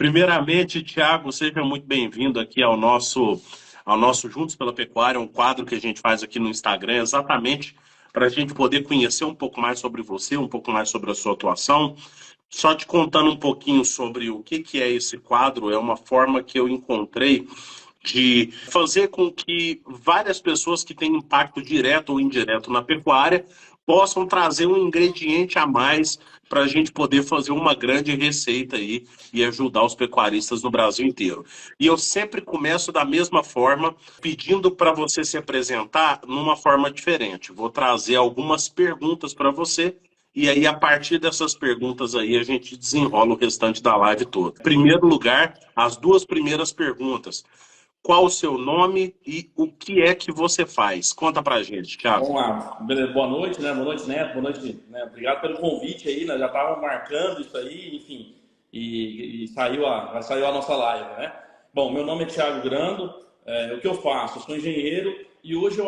Primeiramente, Thiago, seja muito bem-vindo aqui ao nosso Juntos pela Pecuária, um quadro que a gente faz aqui no Instagram, exatamente para a gente poder conhecer um pouco mais sobre você, um pouco mais sobre a sua atuação. Só te contando um pouquinho sobre o que é esse quadro, é uma forma que eu encontrei de fazer com que várias pessoas que têm impacto direto ou indireto na pecuária possam trazer um ingrediente a mais para a gente poder fazer uma grande receita aí e ajudar os pecuaristas no Brasil inteiro. E eu sempre começo da mesma forma, pedindo para você se apresentar numa forma diferente. Vou trazer algumas perguntas para você e aí, a partir dessas perguntas aí, a gente desenrola o restante da live toda. Em primeiro lugar, as duas primeiras perguntas. Qual o seu nome e o que é que você faz? Conta pra gente, Thiago. Vamos lá. Beleza. Boa noite, né? Boa noite, Neto. Boa noite, né? Obrigado pelo convite aí, né? Já estavam marcando isso aí, enfim. E saiu a nossa live, né? Bom, meu nome é Thiago Grando. O que eu faço? Eu sou engenheiro e hoje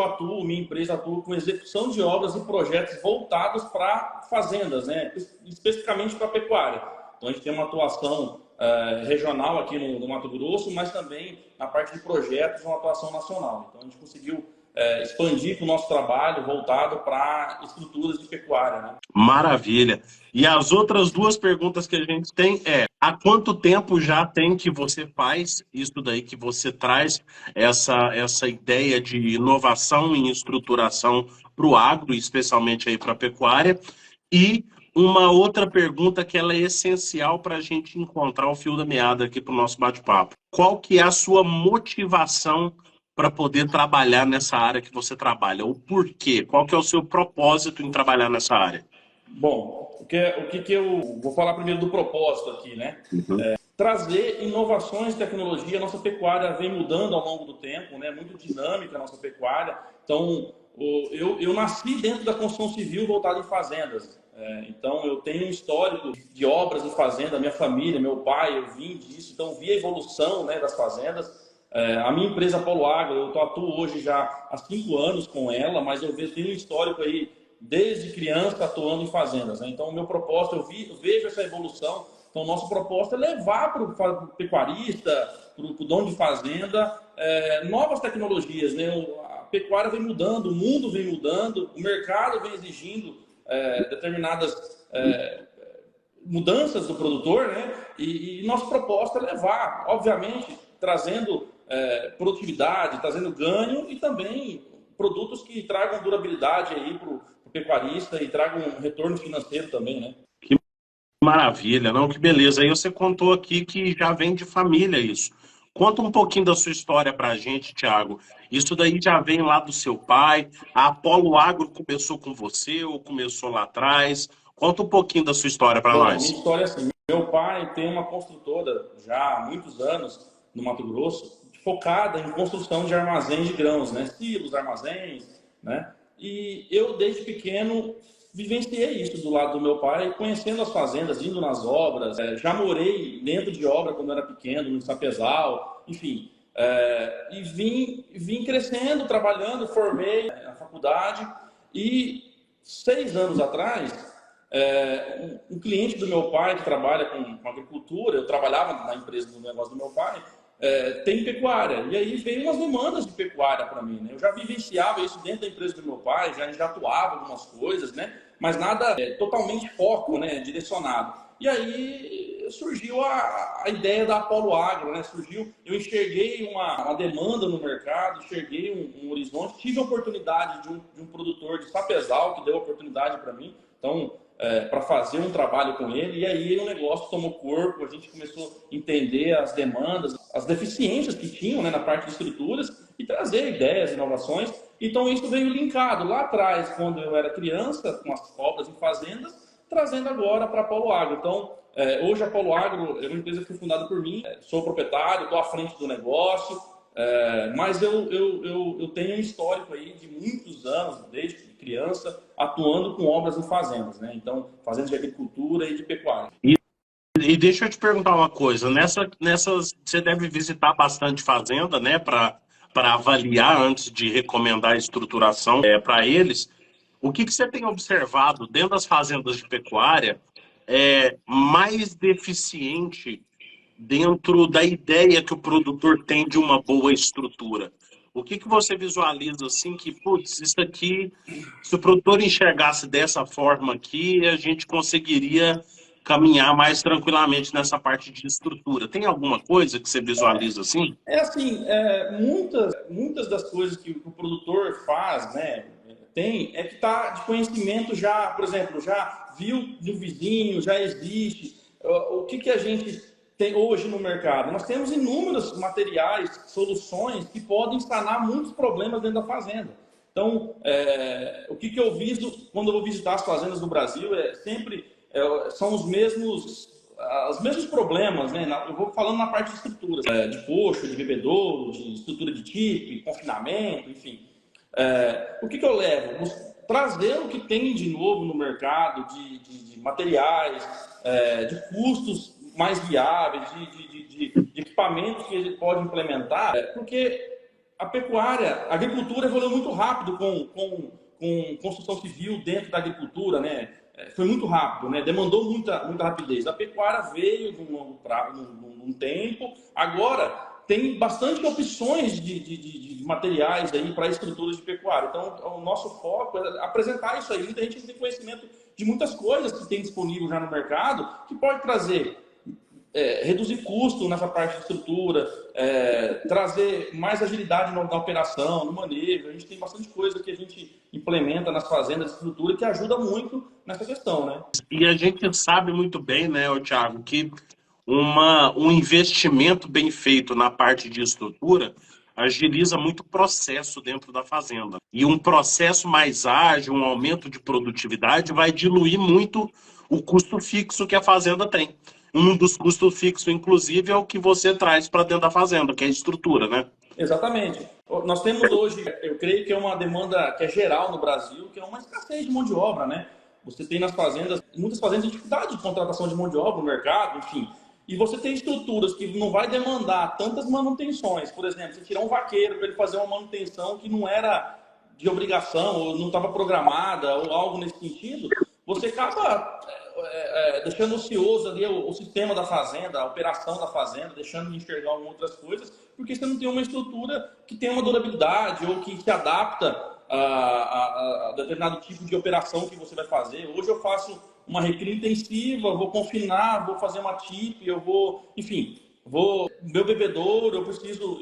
minha empresa atua com execução de obras e projetos voltados para fazendas, né? Especificamente para pecuária. Então, a gente tem uma atuação regional aqui no Mato Grosso, mas também na parte de projetos, uma atuação nacional. Então, a gente conseguiu expandir o nosso trabalho voltado para estruturas de pecuária, né? Maravilha. E as outras duas perguntas que a gente tem é: há quanto tempo já tem que você faz isso daí, que você traz essa ideia de inovação em estruturação para o agro, especialmente aí para a pecuária? E uma outra pergunta que ela é essencial para a gente encontrar o fio da meada aqui para o nosso bate-papo. Qual que é a sua motivação para poder trabalhar nessa área que você trabalha? O porquê? Qual que é o seu propósito em trabalhar nessa área? Bom, o que eu vou falar primeiro do propósito aqui, né? Uhum. Trazer inovações, tecnologia. A nossa pecuária vem mudando ao longo do tempo, né? Muito dinâmica a nossa pecuária. Então, eu nasci dentro da construção civil voltada em fazendas. Então, eu tenho um histórico de obras em fazenda, minha família, meu pai, eu vim disso. Então, vi a evolução, né, das fazendas. A minha empresa Polo Agro, eu atuo hoje já há 5 anos com ela, mas eu tenho um histórico aí desde criança atuando em fazendas, né? Então, o meu propósito, eu vejo essa evolução. Então, o nosso propósito é levar para o pecuarista, para o dono de fazenda, novas tecnologias, né? A pecuária vem mudando, o mundo vem mudando, o mercado vem exigindo determinadas mudanças do produtor, né? E nosso propósito é levar, obviamente, trazendo produtividade, trazendo ganho e também produtos que tragam durabilidade aí para o pecuarista e tragam um retorno financeiro também, né? Que maravilha, não? Que beleza. Aí você contou aqui que já vem de família isso. Conta um pouquinho da sua história para a gente, Thiago. Isso daí já vem lá do seu pai? A Apolo Agro começou com você ou começou lá atrás? Conta um pouquinho da sua história para Bom, minha nós. história é assim. Meu pai tem uma construtora já há muitos anos no Mato Grosso, focada em construção de armazéns de grãos, né? Silos, armazéns, né? E eu, desde pequeno, vivenciei isso do lado do meu pai, conhecendo as fazendas, indo nas obras. Já morei dentro de obra quando era pequeno, no Sapezal, enfim. E vim crescendo, trabalhando, formei na faculdade e 6 anos atrás um cliente do meu pai que trabalha com agricultura, eu trabalhava na empresa do negócio do meu pai, tem pecuária. E aí veio umas demandas de pecuária para mim, né? Eu já vivenciava isso dentro da empresa do meu pai, já atuava algumas coisas, né? Mas nada totalmente foco, né? Direcionado. E aí surgiu a ideia da Apolo Agro, né? Eu enxerguei uma demanda no mercado, enxerguei um horizonte, tive a oportunidade de um produtor de Sapezal que deu a oportunidade para mim. Então, para fazer um trabalho com ele, e aí o negócio tomou corpo, a gente começou a entender as demandas, as deficiências que tinham, né, na parte de estruturas e trazer ideias, inovações. Então isso veio linkado lá atrás, quando eu era criança, com as obras em fazendas, trazendo agora para a Polo Agro. Então, hoje a Polo Agro é uma empresa que foi fundada por mim, sou proprietário, estou à frente do negócio, mas eu tenho um histórico aí de muitos anos, desde criança, atuando com obras em fazendas, né? Então, fazendas de agricultura e de pecuária. E deixa eu te perguntar uma coisa. Nessas, você deve visitar bastante fazenda, né, para avaliar antes de recomendar a estruturação para eles. O que você tem observado dentro das fazendas de pecuária mais deficiente dentro da ideia que o produtor tem de uma boa estrutura? O que você visualiza assim que, putz, isso aqui, se o produtor enxergasse dessa forma aqui, a gente conseguiria caminhar mais tranquilamente nessa parte de estrutura. Tem alguma coisa que você visualiza assim? É assim, muitas das coisas que o produtor faz, né, é que está de conhecimento já, por exemplo, já viu do vizinho, já existe. O que a gente tem hoje no mercado? Nós temos inúmeros materiais, soluções que podem sanar muitos problemas dentro da fazenda. Então, o que eu viso quando eu vou visitar as fazendas do Brasil são os mesmos problemas, né? Eu vou falando na parte de estruturas, de coxo, de bebedouro, de estrutura de TIP, confinamento, enfim. O que eu levo? Trazer o que tem de novo no mercado, de materiais, de custos mais viáveis, de equipamentos que a gente pode implementar, porque a agricultura evoluiu muito rápido com construção civil dentro da agricultura, né? Foi muito rápido, né? Demandou muita rapidez. A pecuária veio num longo prazo, num tempo. Agora tem bastante opções de materiais aí para estruturas de pecuária. Então, o nosso foco é apresentar isso aí. Muita gente tem conhecimento de muitas coisas que tem disponível já no mercado, que pode trazer reduzir custo nessa parte de estrutura, trazer mais agilidade na operação, no manejo. A gente tem bastante coisa que a gente implementa nas fazendas de estrutura que ajuda muito nessa questão, né? E a gente sabe muito bem, né, Thiago, que um investimento bem feito na parte de estrutura agiliza muito o processo dentro da fazenda. E um processo mais ágil, um aumento de produtividade, vai diluir muito o custo fixo que a fazenda tem. Um dos custos fixos, inclusive, é o que você traz para dentro da fazenda, que é a estrutura, né? Exatamente. Nós temos hoje, eu creio que é uma demanda que é geral no Brasil, que é uma escassez de mão de obra, né? Você tem nas fazendas, muitas fazendas, dificuldade de contratação de mão de obra no mercado, enfim. E você tem estruturas que não vai demandar tantas manutenções. Por exemplo, você tirar um vaqueiro para ele fazer uma manutenção que não era de obrigação, ou não estava programada, ou algo nesse sentido, você acaba deixando ocioso ali o sistema da fazenda, a operação da fazenda, deixando de enxergar outras coisas, porque você não tem uma estrutura que tem uma durabilidade ou que se adapta a determinado tipo de operação que você vai fazer. Hoje eu faço uma recria intensiva, vou confinar, vou fazer uma TIP, enfim, meu bebedouro, eu preciso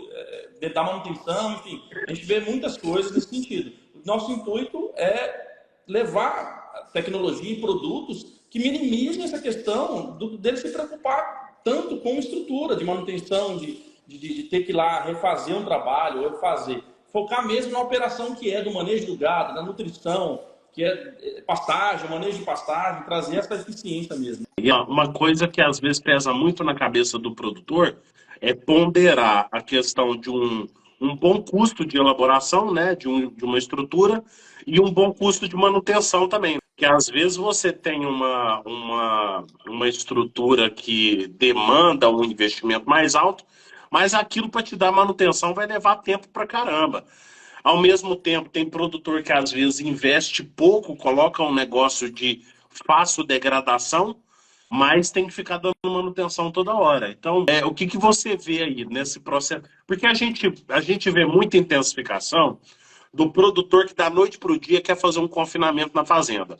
dar manutenção, enfim, a gente vê muitas coisas nesse sentido. Nosso intuito é levar tecnologia e produtos que minimizem essa questão dele se preocupar tanto com estrutura de manutenção, de ter que ir lá refazer um trabalho ou fazer. Focar mesmo na operação que é do manejo do gado, da nutrição, que é pastagem, manejo de pastagem, trazer essa eficiência mesmo. E uma coisa que às vezes pesa muito na cabeça do produtor é ponderar a questão de um bom custo de elaboração, né, de uma estrutura e um bom custo de manutenção também. Que às vezes você tem uma estrutura que demanda um investimento mais alto, mas aquilo para te dar manutenção vai levar tempo para caramba. Ao mesmo tempo, tem produtor que às vezes investe pouco, coloca um negócio de fácil degradação, mas tem que ficar dando manutenção toda hora. Então, o que você vê aí nesse processo? Porque a gente vê muita intensificação do produtor que da noite para o dia quer fazer um confinamento na fazenda.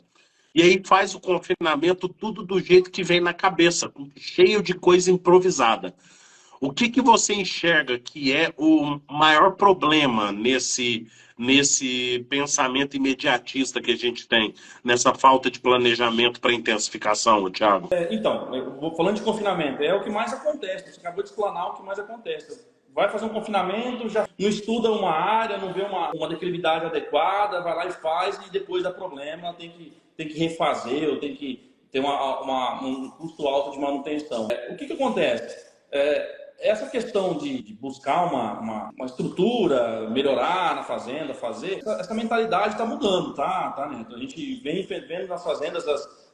E aí faz o confinamento tudo do jeito que vem na cabeça, cheio de coisa improvisada. O que você enxerga que é o maior problema nesse pensamento imediatista que a gente tem, nessa falta de planejamento para intensificação, Thiago? Então, eu vou falando de confinamento, é o que mais acontece. Você acabou de explanar o que mais acontece. Vai fazer um confinamento, já não estuda uma área, não vê uma declividade adequada, vai lá e faz e depois dá problema, tem que refazer ou tem que ter um custo alto de manutenção. O que acontece? Essa questão de buscar uma estrutura, melhorar na fazenda, fazer, essa mentalidade está mudando, tá, Neto? A gente vem vendo nas fazendas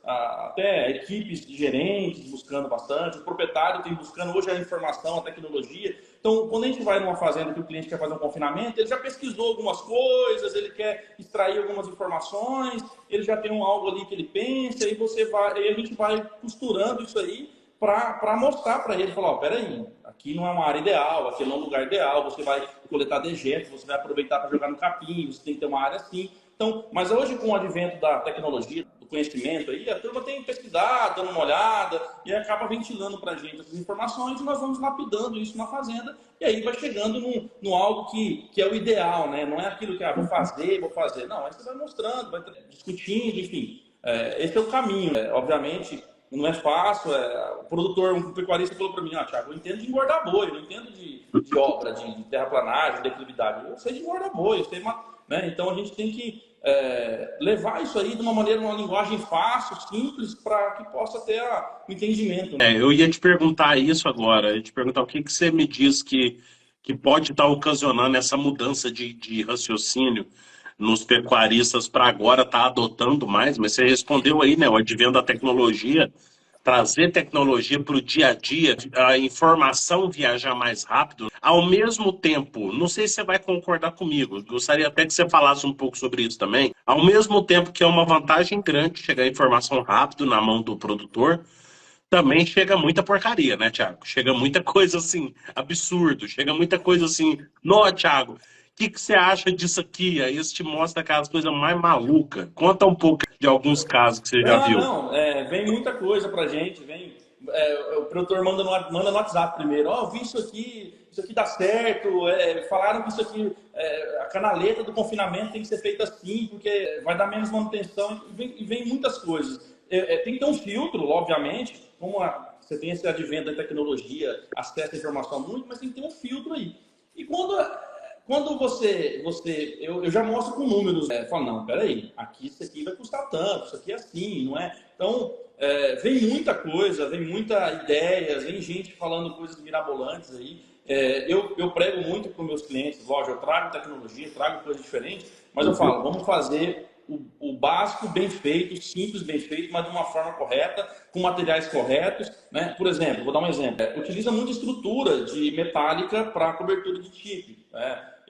até equipes de gerentes buscando bastante, o proprietário tem buscando hoje a informação, a tecnologia. Então, quando a gente vai numa fazenda que o cliente quer fazer um confinamento, ele já pesquisou algumas coisas, ele quer extrair algumas informações, ele já tem algo ali que ele pensa, e a gente vai costurando isso aí para mostrar para ele, falar, ó, peraí, aqui não é uma área ideal, aqui não é um lugar ideal, você vai coletar dejetos, você vai aproveitar para jogar no capim, você tem que ter uma área assim. Então, mas hoje, com o advento da tecnologia, do conhecimento, aí, a turma tem pesquisado, dando uma olhada, e acaba ventilando para a gente essas informações, e nós vamos lapidando isso na fazenda, e aí vai chegando no algo que é o ideal, né? Não é aquilo que, vou fazer. Não, aí você vai mostrando, vai discutindo, enfim. Esse é o caminho. Obviamente, não é fácil. O produtor, um pecuarista falou para mim, Thiago, eu entendo de engordar boi, eu não entendo de obra, de terraplanagem, de declividade. Eu sei de engordar boi, eu sei, né? Então a gente tem que levar isso aí de uma maneira, uma linguagem fácil, simples, para que possa ter o entendimento. Né? Eu ia te perguntar isso agora, eu ia te perguntar o que você me diz que pode estar ocasionando essa mudança de raciocínio nos pecuaristas para agora estar adotando mais, mas você respondeu aí, né? O advento da tecnologia, trazer tecnologia para o dia a dia, a informação viajar mais rápido. Ao mesmo tempo, não sei se você vai concordar comigo, gostaria até que você falasse um pouco sobre isso também. Ao mesmo tempo que é uma vantagem grande chegar a informação rápido na mão do produtor, também chega muita porcaria, né, Thiago? Chega muita coisa assim, absurdo. Chega muita coisa assim. Nó, Thiago, o que você acha disso aqui? Aí isso te mostra aquelas coisas mais malucas. Conta um pouco de alguns casos que você já viu. Não, vem muita coisa pra gente, o produtor manda no WhatsApp primeiro, eu vi isso aqui dá certo, falaram que isso aqui, a canaleta do confinamento tem que ser feita assim, porque vai dar menos manutenção, e vem muitas coisas. Tem que ter um filtro, obviamente, como você tem esse advento da tecnologia, acesso à informação muito, mas tem que ter um filtro aí. E quando eu já mostro com números, falo, não, peraí, isso aqui vai custar tanto, isso aqui é assim, não é? Então, vem muita coisa, vem muita ideias, vem gente falando coisas mirabolantes aí. Eu prego muito para os meus clientes, lógico, eu trago tecnologia, trago coisas diferentes, mas eu falo, vamos fazer o básico bem feito, simples, bem feito, mas de uma forma correta, com materiais corretos, né? Por exemplo, vou dar um exemplo. Utiliza muita estrutura de metálica para cobertura de chip.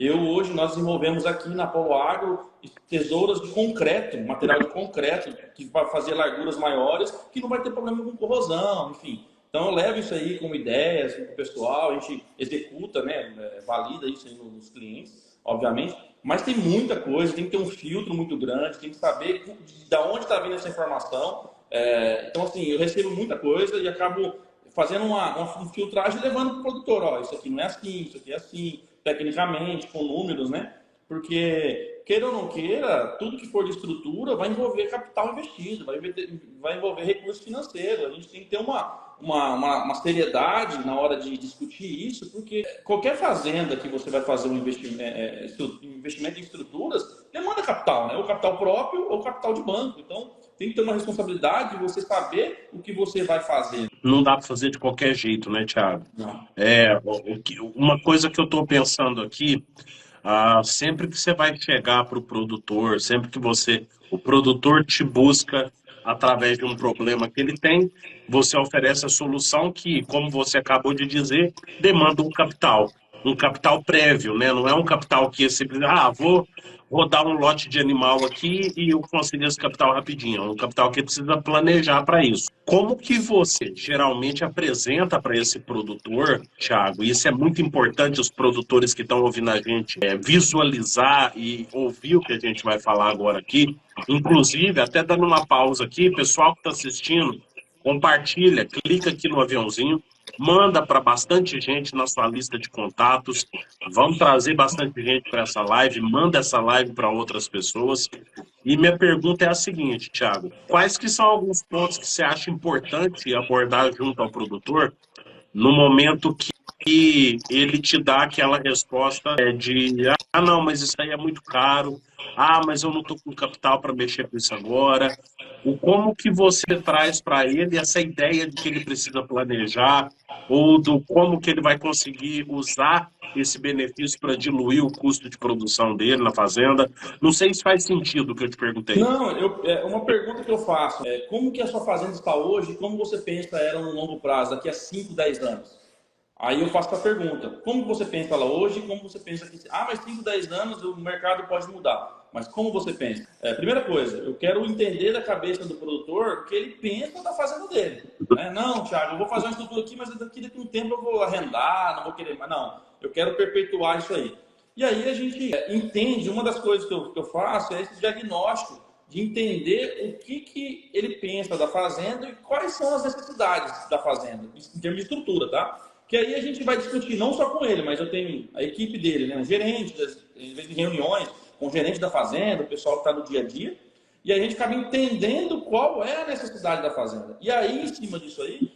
Hoje, nós desenvolvemos aqui na Polo Agro tesouras de concreto, material de concreto, que vai fazer larguras maiores, que não vai ter problema com corrosão, enfim. Então, eu levo isso aí como ideias para o pessoal, a gente executa, né? Valida isso aí nos clientes, obviamente. Mas tem muita coisa, tem que ter um filtro muito grande, tem que saber de onde está vindo essa informação. Então, assim, eu recebo muita coisa e acabo fazendo uma filtragem e levando para o produtor. Isso aqui não é assim, isso aqui é assim, tecnicamente, com números, né? Porque, queira ou não queira, tudo que for de estrutura vai envolver capital investido, vai envolver recurso financeiro. A gente tem que ter uma seriedade na hora de discutir isso, porque qualquer fazenda que você vai fazer um investimento em estruturas demanda capital, né? Ou capital próprio ou capital de banco. Então, tem que ter uma responsabilidade de você saber o que você vai fazer. Não dá para fazer de qualquer jeito, né, Thiago? Não. Uma coisa que eu estou pensando aqui, sempre que você vai chegar para o produtor, sempre que o produtor te busca através de um problema que ele tem, você oferece a solução que, como você acabou de dizer, demanda um capital prévio, né? Não é um capital que é simplesmente, vou dar um lote de animal aqui e eu consigo esse capital rapidinho. É um capital que precisa planejar para isso. Como que você geralmente apresenta para esse produtor, Thiago? Isso é muito importante, os produtores que estão ouvindo a gente visualizar e ouvir o que a gente vai falar agora aqui. Inclusive, até dando uma pausa aqui, pessoal que está assistindo, compartilha, clica aqui no aviãozinho, manda para bastante gente na sua lista de contatos. Vamos trazer bastante gente para essa live, manda essa live para outras pessoas. E minha pergunta é a seguinte, Thiago: quais que são alguns pontos que você acha importante abordar junto ao produtor no momento que ele te dá aquela resposta não, mas isso aí é muito caro, mas eu não estou com capital para mexer com isso agora. Como que você traz para ele essa ideia de que ele precisa planejar ou do como que ele vai conseguir usar esse benefício para diluir o custo de produção dele na fazenda? Não sei se faz sentido o que eu te perguntei. Não, uma pergunta que eu faço como que a sua fazenda está hoje e como você pensa ela no longo prazo, daqui a 5, 10 anos? Aí eu faço a pergunta, como você pensa lá hoje, como você pensa que... Ah, mas 5, 10 anos o mercado pode mudar. Mas como você pensa? Primeira coisa, eu quero entender da cabeça do produtor o que ele pensa da fazenda dele. Né? Não, Thiago, eu vou fazer uma estrutura aqui, mas daqui um tempo eu vou arrendar, não vou querer mais. Não, eu quero perpetuar isso aí. E aí a gente entende, uma das coisas que eu faço é esse diagnóstico de entender o que ele pensa da fazenda e quais são as necessidades da fazenda, em termos de estrutura, tá? Que aí a gente vai discutir não só com ele, mas eu tenho a equipe dele, né? Um gerente, às vezes em reuniões com o gerente da fazenda, o pessoal que está no dia a dia, e a gente acaba entendendo qual é a necessidade da fazenda. E aí, em cima disso aí,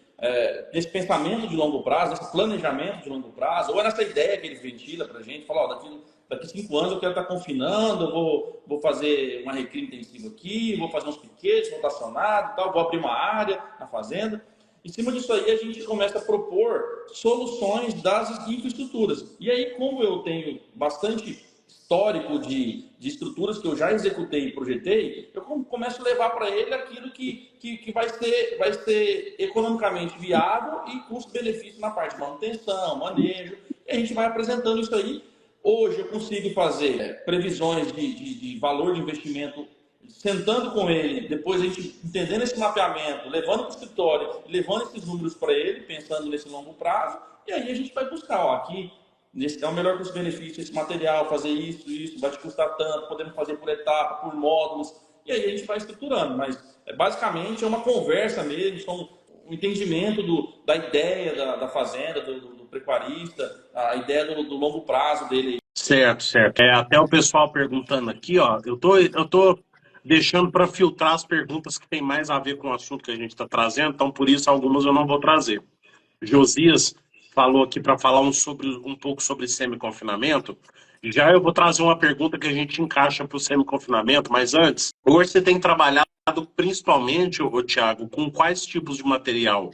desse pensamento de longo prazo, desse planejamento de longo prazo, ou é nessa ideia que ele ventila para a gente, fala, ó, daqui 5 anos eu quero estar confinando, eu vou fazer uma recria intensiva aqui, vou fazer uns piquetes rotacionados, tal, vou abrir uma área na fazenda. Em cima disso aí, a gente começa a propor soluções das infraestruturas. E aí, como eu tenho bastante histórico de estruturas que eu já executei e projetei, eu começo a levar para ele aquilo que vai ser economicamente viável e custo-benefício na parte de manutenção, manejo, e a gente vai apresentando isso aí. Hoje eu consigo fazer previsões de valor de investimento sentando com ele, depois a gente entendendo esse mapeamento, levando para o escritório, levando esses números para ele, pensando nesse longo prazo, e aí a gente vai buscar, ó, aqui é o melhor custo-benefício, esse material, fazer isso, vai te custar tanto, podemos fazer por etapa, por módulos, e aí a gente vai estruturando, mas basicamente é uma conversa mesmo, são um entendimento da ideia da fazenda, do pecuarista, a ideia do longo prazo dele. Certo, certo. Até o pessoal perguntando aqui, ó, eu tô deixando para filtrar as perguntas que tem mais a ver com o assunto que a gente está trazendo, então por isso algumas eu não vou trazer. Josias falou aqui para falar um pouco sobre semi-confinamento. Já eu vou trazer uma pergunta que a gente encaixa para o semi-confinamento, mas antes, hoje você tem trabalhado principalmente, Thiago, com quais tipos de material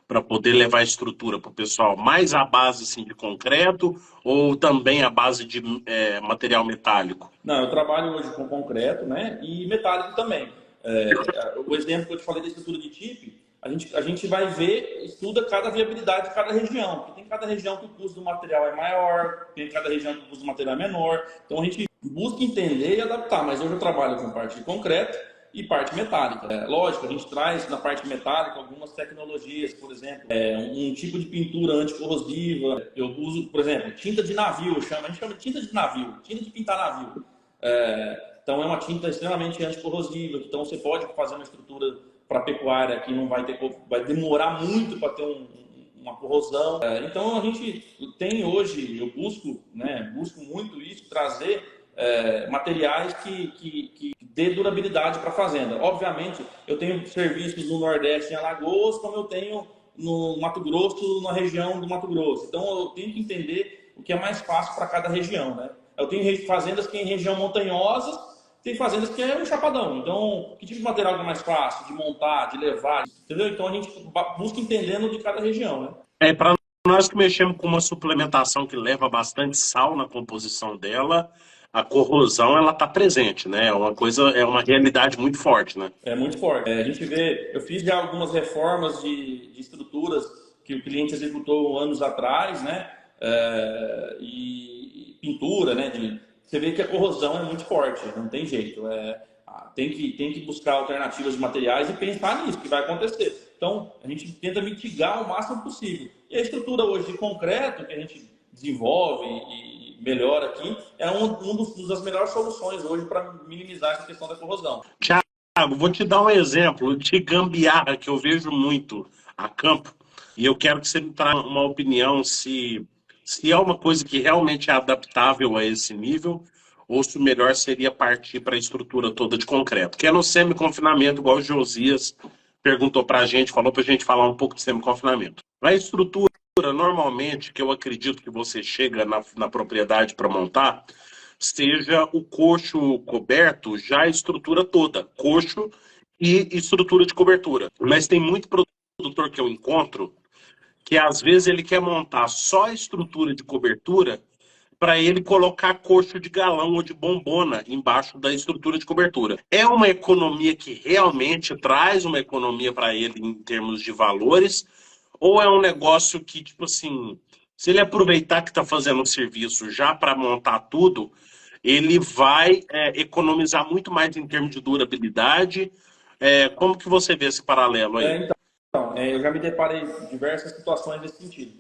para poder levar a estrutura para o pessoal? Mais a base assim, de concreto ou também a base de material metálico? Não, eu trabalho hoje com concreto, né, e metálico também. O exemplo que eu te falei da estrutura de TIP, a gente vai ver, estuda cada viabilidade de cada região, porque tem cada região que o custo do material é maior, tem cada região que o custo do material é menor, então a gente busca entender e adaptar, mas hoje eu trabalho com parte de concreto e parte metálica. Lógico, a gente traz na parte metálica algumas tecnologias, por exemplo, um tipo de pintura anticorrosiva. Eu uso, por exemplo, tinta de navio, a gente chama de tinta de navio, tinta de pintar navio. Então é uma tinta extremamente anticorrosiva, então você pode fazer uma estrutura para pecuária que não vai demorar muito para ter uma corrosão. Então a gente tem hoje, eu busco muito isso, trazer materiais que dê durabilidade para a fazenda. Obviamente, eu tenho serviços no Nordeste, em Alagoas, como eu tenho no Mato Grosso, na região do Mato Grosso. Então, eu tenho que entender o que é mais fácil para cada região, né? Eu tenho fazendas que é em região montanhosa, tem fazendas que é um chapadão. Então, que tipo de material é mais fácil de montar, de levar, entendeu? Então, a gente busca entendendo de cada região, né? Para nós que mexemos com uma suplementação que leva bastante sal na composição dela, a corrosão ela está presente, né? É uma realidade muito forte, né? É muito forte. A gente vê, eu fiz já algumas reformas de estruturas que o cliente executou anos atrás, né? E pintura, né? Você vê que a corrosão é muito forte, não tem jeito. Tem que buscar alternativas de materiais e pensar nisso, que vai acontecer. Então, a gente tenta mitigar o máximo possível. E a estrutura hoje de concreto que a gente desenvolve e melhora aqui é das melhores soluções hoje para minimizar essa questão da corrosão. Thiago, vou te dar um exemplo de gambiarra que eu vejo muito a campo e eu quero que você me traga uma opinião se é uma coisa que realmente é adaptável a esse nível ou se o melhor seria partir para a estrutura toda de concreto, que é no semi-confinamento, igual o Josias perguntou para a gente, falou para a gente falar um pouco de semi-confinamento. A estrutura, normalmente, que eu acredito que você chega na propriedade para montar, seja o coxo coberto, já a estrutura toda, coxo e estrutura de cobertura. Mas tem muito produtor que eu encontro que às vezes ele quer montar só a estrutura de cobertura para ele colocar coxo de galão ou de bombona embaixo da estrutura de cobertura. É uma economia que realmente traz uma economia para ele em termos de valores, Ou é um negócio que, tipo assim, se ele aproveitar que está fazendo um serviço já para montar tudo, ele vai economizar muito mais em termos de durabilidade. Como que você vê esse paralelo aí? Eu já me deparei em diversas situações nesse sentido.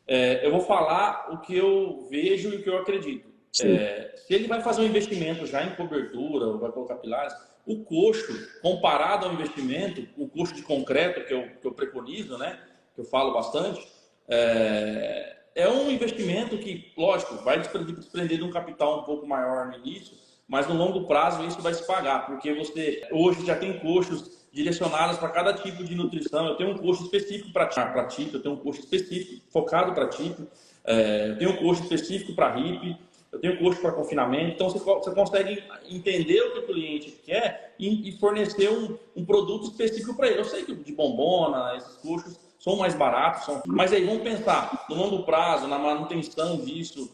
Eu vou falar o que eu vejo e o que eu acredito. Sim, Se ele vai fazer um investimento já em cobertura, ou vai colocar pilares, o custo, comparado ao investimento, o custo de concreto que eu preconizo, né, que eu falo bastante, é um investimento que, lógico, vai desprender de um capital um pouco maior no início, mas no longo prazo isso vai se pagar, porque você hoje já tem custos direcionados para cada tipo de nutrição. Eu tenho um custo específico para TIP, eu tenho um custo específico focado para TIP, eu tenho um custo específico para RIP, eu tenho custo para confinamento. Então você consegue entender o que o cliente quer e fornecer um produto específico para ele. Eu sei que de bombona, esses custos são mais baratos, mas aí vamos pensar no longo prazo, na manutenção disso.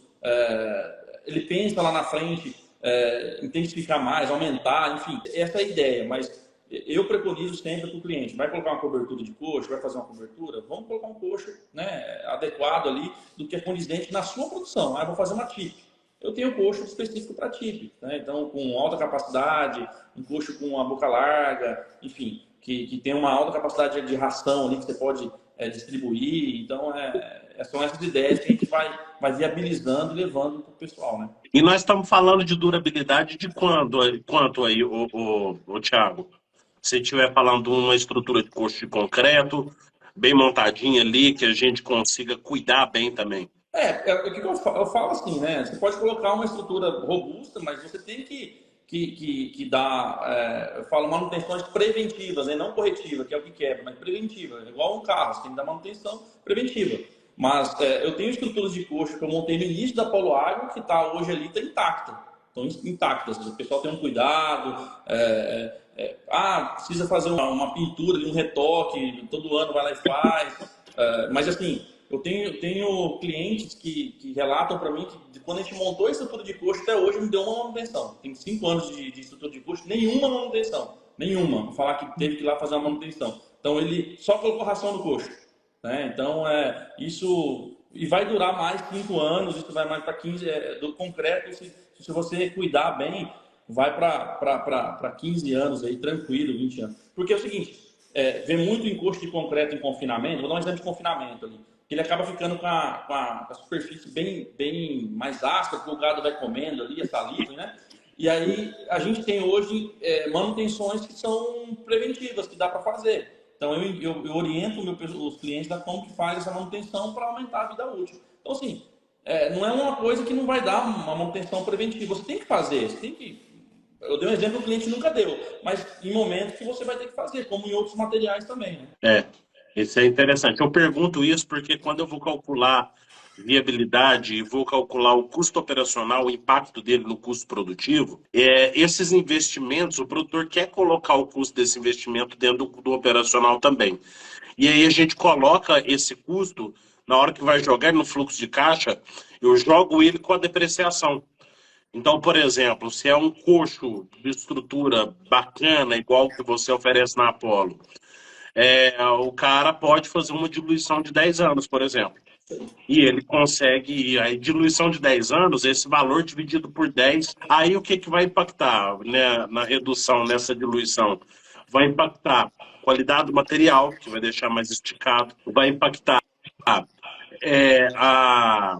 Ele pensa lá na frente, intensificar mais, aumentar, enfim, essa é a ideia, mas eu preconizo sempre para o cliente, vai colocar uma cobertura de coxo, vai fazer uma cobertura, vamos colocar um coxo, né, adequado ali do que é condizente na sua produção. Eu vou fazer uma TIP. Eu tenho coxo específico para TIP, né? Então com alta capacidade, um coxo com uma boca larga, enfim, que tem uma alta capacidade de ração ali que você pode distribuir. Então são essas ideias que a gente vai viabilizando e levando para o pessoal, né? E nós estamos falando de durabilidade de quanto aí, o Thiago? Se estiver falando de uma estrutura de coxo de concreto, bem montadinha ali, que a gente consiga cuidar bem também. O que eu falo assim, né? Você pode colocar uma estrutura robusta, mas você tem que dar, eu falo, manutenções preventivas, né? Não corretivas, que é o que quebra, mas preventiva. É igual um carro, você tem que dar manutenção preventiva. Mas eu tenho estruturas de coxo que eu montei no início da Polo Agro, que está hoje ali, está intacta. Estão intactas. O pessoal tem um cuidado. Precisa fazer uma pintura, um retoque, todo ano vai lá e faz. Mas assim, eu tenho clientes que relatam para mim que quando a gente montou a estrutura de coxo, até hoje me deu uma manutenção. Tem 5 anos de estrutura de coxo, nenhuma manutenção. Nenhuma. Vou falar que teve que ir lá fazer uma manutenção. Então ele só colocou ração no coxo. Né? Então isso. E vai durar mais 5 anos, isso vai mais para 15. Do concreto, se você cuidar bem, vai para 15 anos aí, tranquilo, 20 anos. Porque é o seguinte, vê muito encosto de concreto em confinamento, vou dar um exemplo de confinamento ali, que ele acaba ficando com a superfície bem mais áspera, porque o gado vai comendo ali, a saliva, né? E aí a gente tem hoje manutenções que são preventivas, que dá para fazer. Então eu oriento os clientes da como que faz essa manutenção para aumentar a vida útil. Então assim, não é uma coisa que não vai dar uma manutenção preventiva. Você tem que fazer, você tem que. Eu dei um exemplo que o cliente nunca deu, mas em momentos que você vai ter que fazer, como em outros materiais também, né? É, isso é interessante. Eu pergunto isso porque quando eu vou calcular viabilidade e vou calcular o custo operacional, o impacto dele no custo produtivo, esses investimentos, o produtor quer colocar o custo desse investimento dentro do operacional também. E aí a gente coloca esse custo, na hora que vai jogar ele no fluxo de caixa, eu jogo ele com a depreciação. Então, por exemplo, se é um coxo de estrutura bacana, igual que você oferece na Apollo, o cara pode fazer uma diluição de 10 anos, por exemplo. E ele consegue, a diluição de 10 anos, esse valor dividido por 10, aí o que, que vai impactar, né, na redução, nessa diluição? Vai impactar a qualidade do material, que vai deixar mais esticado, vai impactar é, a,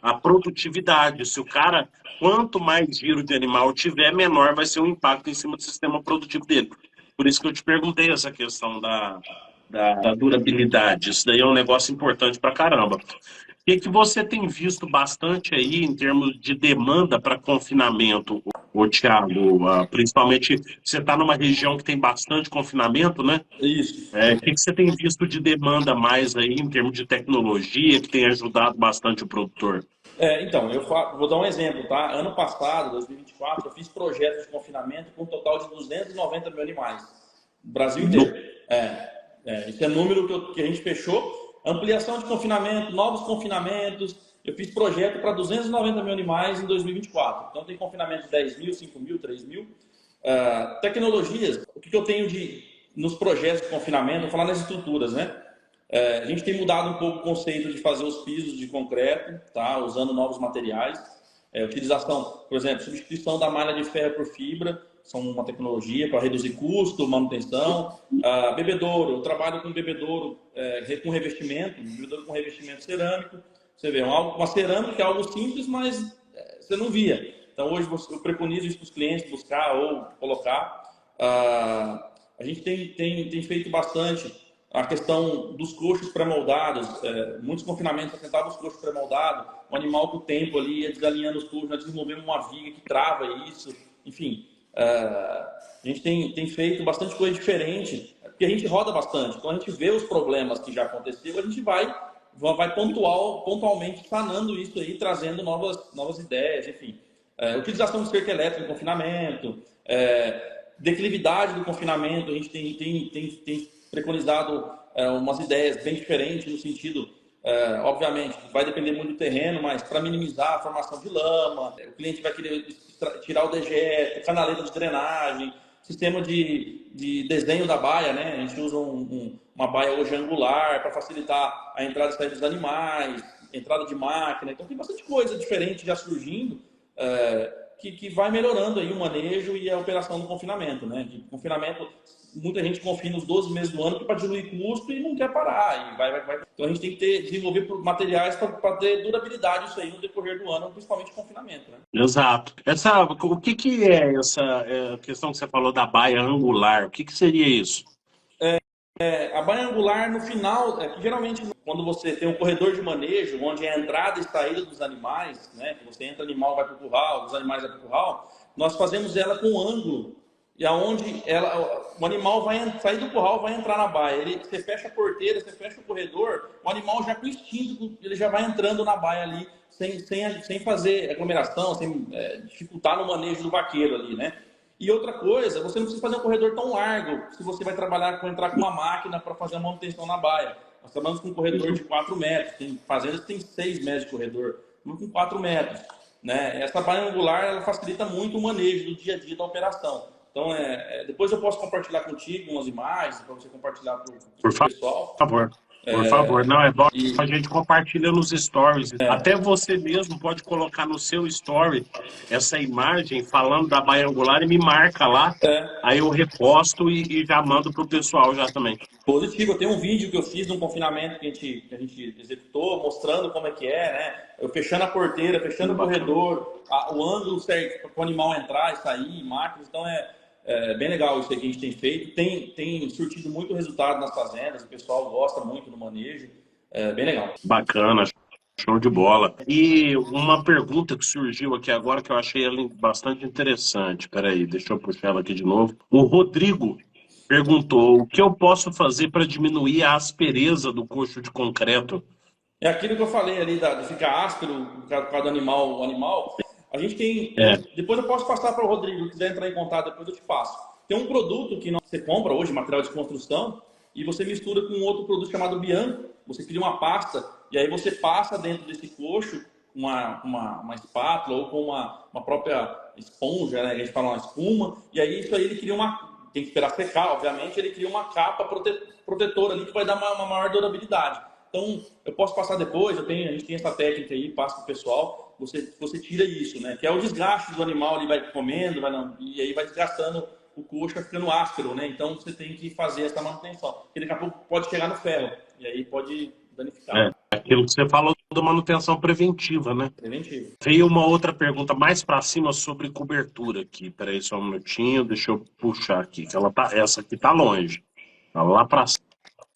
a produtividade. Se o cara, quanto mais giro de animal tiver, menor vai ser o impacto em cima do sistema produtivo dele. Por isso que eu te perguntei essa questão da durabilidade. Isso daí é um negócio importante para caramba. O que, que você tem visto bastante aí em termos de demanda para confinamento, ô Thiago? Principalmente, você está numa região que tem bastante confinamento, né? Isso. O que, que você tem visto de demanda mais aí em termos de tecnologia que tem ajudado bastante o produtor? Então, vou dar um exemplo, tá? Ano passado, 2024, eu fiz projetos de confinamento com um total de 290 mil animais. Brasil inteiro. No- Esse é o número que a gente fechou. Ampliação de confinamento, novos confinamentos. Eu fiz projeto para 290 mil animais em 2024. Então, tem confinamento de 10 mil, 5 mil, 3 mil. Tecnologias, o que eu tenho nos projetos de confinamento, vou falar nas estruturas, né? A gente tem mudado um pouco o conceito de fazer os pisos de concreto, tá? Usando novos materiais. Utilização, por exemplo, substituição da malha de ferro por fibra, são uma tecnologia para reduzir custo, manutenção. Bebedouro, eu trabalho com bebedouro com revestimento, bebedouro com revestimento cerâmico. Você vê, uma cerâmica que é algo simples, mas você não via. Então, hoje eu preconizo isso para os clientes buscar ou colocar. A gente tem feito bastante a questão dos coxos pré-moldados. Muitos confinamentos assentavam os coxos pré-moldados. O animal, com o tempo ali, ia desalinhando os coxos, nós desenvolvemos uma viga que trava isso. Enfim, a gente tem feito bastante coisa diferente, porque a gente roda bastante. Então, a gente vê os problemas que já aconteceram, a gente vai pontualmente sanando isso aí, trazendo novas ideias, enfim. Utilização de cerca elétrica no confinamento, declividade do confinamento, a gente tem preconizado umas ideias bem diferentes no sentido, obviamente, vai depender muito do terreno, mas para minimizar a formação de lama, o cliente vai querer tirar o dejeto, canaleta de drenagem, sistema de desenho da baia, né? A gente usa uma baia hoje angular para facilitar a entrada e saída dos animais, entrada de máquina. Então tem bastante coisa diferente já surgindo que vai melhorando aí o manejo e a operação do confinamento, né? De confinamento, muita gente confina os 12 meses do ano para diluir custo e não quer parar. Então a gente tem que desenvolver materiais para ter durabilidade isso aí no decorrer do ano, principalmente confinamento, né? Exato. O que é essa questão que você falou da baia angular? O que seria isso? A baia angular, no final, que geralmente quando você tem um corredor de manejo, onde é a entrada e saída dos animais, né, que você entra animal, vai para o curral, os animais vai para o curral, nós fazemos ela com ângulo, e aonde o animal vai sair do curral, vai entrar na baia. Você fecha a porteira, você fecha o corredor, o animal já com instinto, ele já vai entrando na baia ali, sem fazer aglomeração, sem dificultar no manejo do vaqueiro ali, né? E outra coisa, você não precisa fazer um corredor tão largo se você vai entrar com uma máquina para fazer a manutenção na baia. Nós trabalhamos com um corredor de 4 metros, tem fazendas que tem 6 metros de corredor, com 4 metros. Né? Essa baia angular ela facilita muito o manejo do dia a dia da operação. Então, depois eu posso compartilhar contigo umas imagens para você compartilhar para o pessoal. Por favor. Por favor, não, é bom E a gente compartilha nos stories. Até você mesmo pode colocar no seu story essa imagem falando da baia angular e me marca lá. Aí eu reposto e já mando pro pessoal já também. Positivo, eu tenho um vídeo que eu fiz num confinamento que a gente executou, mostrando como é que é, né? Eu fechando a porteira, fechando o corredor, o ângulo certo para o animal entrar e sair, máquinas, então é bem legal isso aí que a gente tem feito. Tem surtido muito resultado nas fazendas, o pessoal gosta muito do manejo, bem legal. Bacana, show de bola. E uma pergunta que surgiu aqui agora que eu achei ela bastante interessante. Peraí, deixa eu puxar ela aqui de novo. O Rodrigo perguntou: o que eu posso fazer para diminuir a aspereza do coxo de concreto? É aquilo que eu falei ali, de ficar áspero por causa do animal. O animal, a gente tem. Depois eu posso passar para o Rodrigo, se quiser entrar em contato, depois eu te passo. Tem um produto que você compra hoje, material de construção, e você mistura com outro produto chamado Bianco. Você cria uma pasta, e aí você passa dentro desse coxo uma espátula ou com uma própria esponja, né? A gente fala uma espuma, e aí isso aí ele cria tem que esperar secar, obviamente, ele cria uma capa protetora ali que vai dar uma maior durabilidade. Então, eu posso passar depois, a gente tem essa técnica aí, passa para o pessoal, você tira isso, né? Que é o desgaste do animal, ele vai comendo, e aí vai desgastando o coxo, vai ficando áspero, né? Então, você tem que fazer essa manutenção. Porque daqui a pouco pode chegar no ferro, e aí pode danificar. Aquilo que você falou da manutenção preventiva, né? Preventivo. Veio uma outra pergunta mais para cima sobre cobertura aqui. Peraí só um minutinho, deixa eu puxar aqui, que essa aqui tá longe. Tá lá para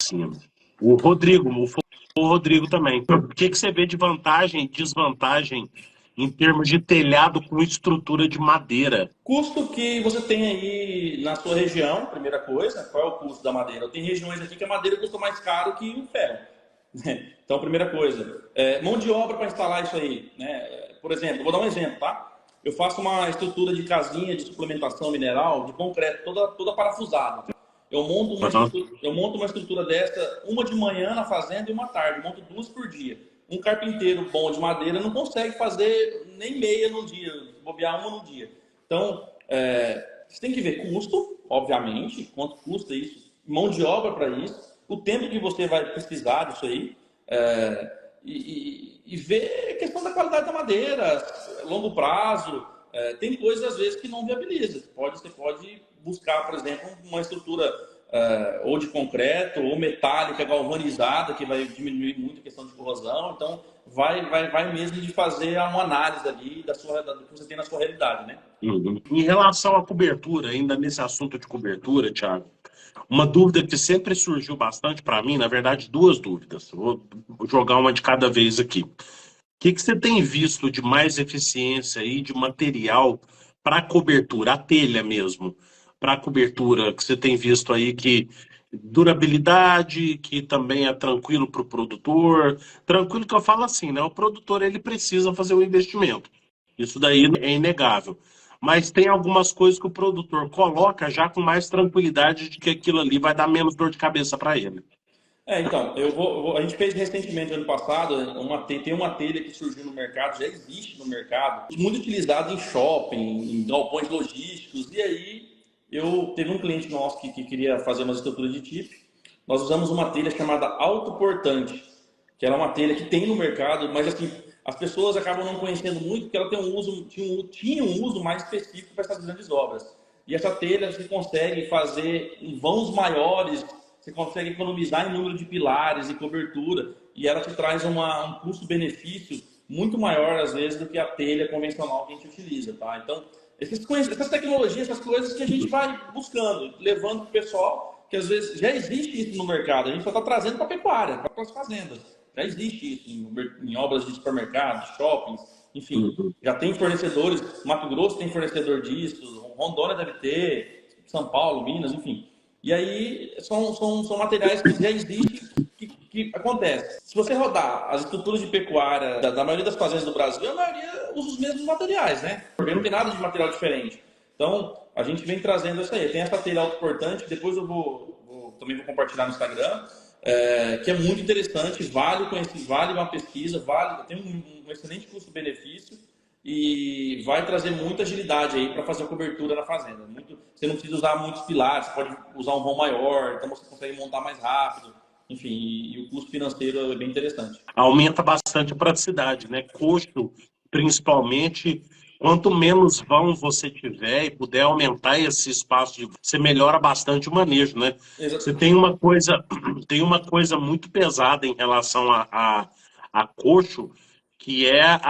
cima. O Rodrigo também. O que você vê de vantagem e desvantagem em termos de telhado com estrutura de madeira? Custo que você tem aí na sua região, primeira coisa, qual é o custo da madeira? Tem regiões aqui que a madeira custa mais caro que o ferro. Então, primeira coisa, mão de obra para instalar isso aí, né? Por exemplo, vou dar um exemplo, tá? Eu faço uma estrutura de casinha de suplementação mineral de concreto, toda parafusada. Eu monto uma estrutura dessa, uma de manhã na fazenda e uma tarde, monto 2 por dia. Um carpinteiro bom de madeira não consegue fazer nem meia no dia, bobear uma no dia. Então, você tem que ver custo, obviamente, quanto custa isso, mão de obra para isso. o tempo que você vai precisar disso aí, e ver a questão da qualidade da madeira, longo prazo. Tem coisas, às vezes, que não viabiliza. Você pode buscar, por exemplo, uma estrutura ou de concreto ou metálica galvanizada, que vai diminuir muito a questão de corrosão. Então, vai mesmo de fazer uma análise ali do que você tem na sua realidade, né? Uhum. Em relação à cobertura, ainda nesse assunto de cobertura, Thiago, uma dúvida que sempre surgiu bastante para mim, na verdade, duas dúvidas. Vou jogar uma de cada vez aqui. O que você tem visto de mais eficiência aí de material para cobertura, a telha mesmo, para cobertura, que você tem visto aí que durabilidade, que também é tranquilo para o produtor, tranquilo que eu falo assim, né? O produtor ele precisa fazer o investimento. Isso daí é inegável. Mas tem algumas coisas que o produtor coloca já com mais tranquilidade de que aquilo ali vai dar menos dor de cabeça para ele. Então, a gente fez recentemente, ano passado, tem uma telha que surgiu no mercado, já existe no mercado, muito utilizada em shopping, em galpões logísticos, e aí teve um cliente nosso que queria fazer uma estrutura de TIP, nós usamos uma telha chamada autoportante, que ela é uma telha que tem no mercado, mas assim, as pessoas acabam não conhecendo muito, porque ela tem tinha um uso mais específico para essas grandes obras. E essa telha você consegue fazer em vãos maiores, você consegue economizar em número de pilares e cobertura, e ela te traz um custo-benefício muito maior, às vezes, do que a telha convencional que a gente utiliza, tá? Então, essas tecnologias, essas coisas que a gente vai buscando, levando para o pessoal, que às vezes já existe isso no mercado, a gente só está trazendo para a pecuária, para as fazendas. Já existe isso em obras de supermercados, shoppings, enfim. Uhum. Já tem fornecedores, Mato Grosso tem fornecedor disso, Rondônia deve ter, São Paulo, Minas, enfim. E aí são materiais que já existem, que acontece. Se você rodar as estruturas de pecuária da maioria das fazendas do Brasil, a maioria usa os mesmos materiais, né? Porque não tem nada de material diferente. Então, a gente vem trazendo isso aí. Tem essa telha autoportante, depois eu também vou compartilhar no Instagram, que é muito interessante, vale uma pesquisa, tem um excelente custo-benefício e vai trazer muita agilidade aí para fazer a cobertura na fazenda. Você não precisa usar muitos pilares, você pode usar um vão maior, então você consegue montar mais rápido, enfim, e o custo financeiro é bem interessante. Aumenta bastante a praticidade, né? Custo, principalmente, quanto menos vão você tiver e puder aumentar esse espaço, você melhora bastante o manejo, né? Você tem uma coisa muito pesada em relação a coxo, que é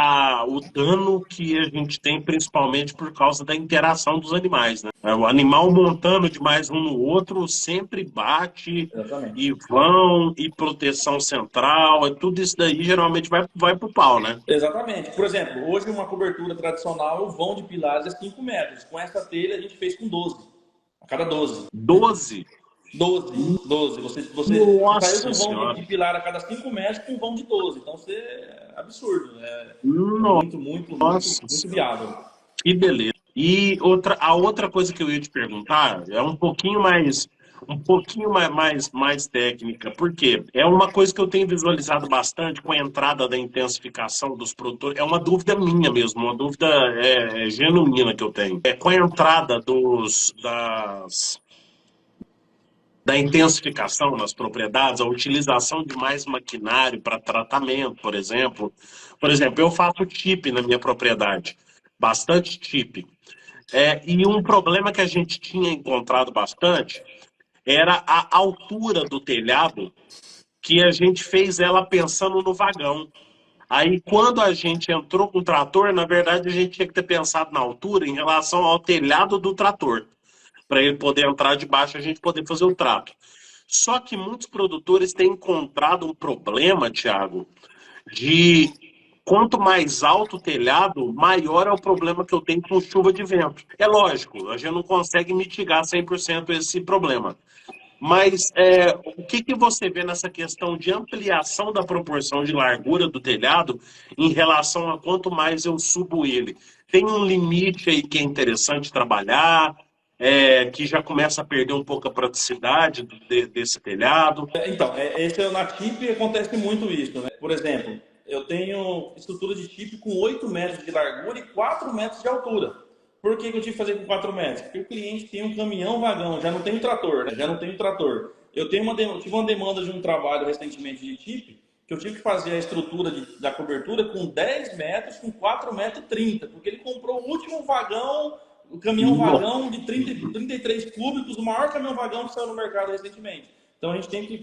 o dano que a gente tem principalmente por causa da interação dos animais, né? O animal montando demais um no outro sempre bate Exatamente. e vão e proteção central, e tudo isso daí geralmente vai pro pau, né? Exatamente. Por exemplo, hoje uma cobertura tradicional, o vão de pilares é 5 metros. Com essa telha a gente fez com 12. A cada 12. 12? 12. Você saiu de Nossa um vão de Senhora! pilar a cada 5 metros para um vão de 12. Então você é absurdo. É muito, muito, muito, Nossa muito Senhora! viável. Que beleza. E a outra coisa que eu ia te perguntar é um pouquinho mais técnica, porque é uma coisa que eu tenho visualizado bastante com a entrada da intensificação dos produtores. É uma dúvida minha mesmo, uma dúvida genuína que eu tenho. É com a entrada da intensificação nas propriedades, a utilização de mais maquinário para tratamento, por exemplo. Por exemplo, eu faço chip na minha propriedade, bastante chip. E um problema que a gente tinha encontrado bastante era a altura do telhado, que a gente fez ela pensando no vagão. Aí, quando a gente entrou com o trator, na verdade, a gente tinha que ter pensado na altura em relação ao telhado do trator, para ele poder entrar de baixo e a gente poder fazer o trato. Só que muitos produtores têm encontrado um problema, Thiago, de quanto mais alto o telhado, maior é o problema que eu tenho com chuva de vento. É lógico, a gente não consegue mitigar 100% esse problema. Mas o que você vê nessa questão de ampliação da proporção de largura do telhado em relação a quanto mais eu subo ele? Tem um limite aí que é interessante trabalhar, que já começa a perder um pouco a praticidade desse telhado? Então, esse é na TIP acontece muito isso, né? Por exemplo, eu tenho estrutura de TIP com 8 metros de largura e 4 metros de altura. Por que eu tive que fazer com 4 metros? Porque o cliente tem um caminhão vagão, já não tem um trator, né? Já não tem um trator. eu tive uma demanda de um trabalho recentemente de TIP, que eu tive que fazer a estrutura da cobertura com 10 metros, com 4 metros 30, porque ele comprou o último vagão, o caminhão vagão de 33 cúbicos, o maior caminhão vagão que saiu no mercado recentemente. Então a gente teve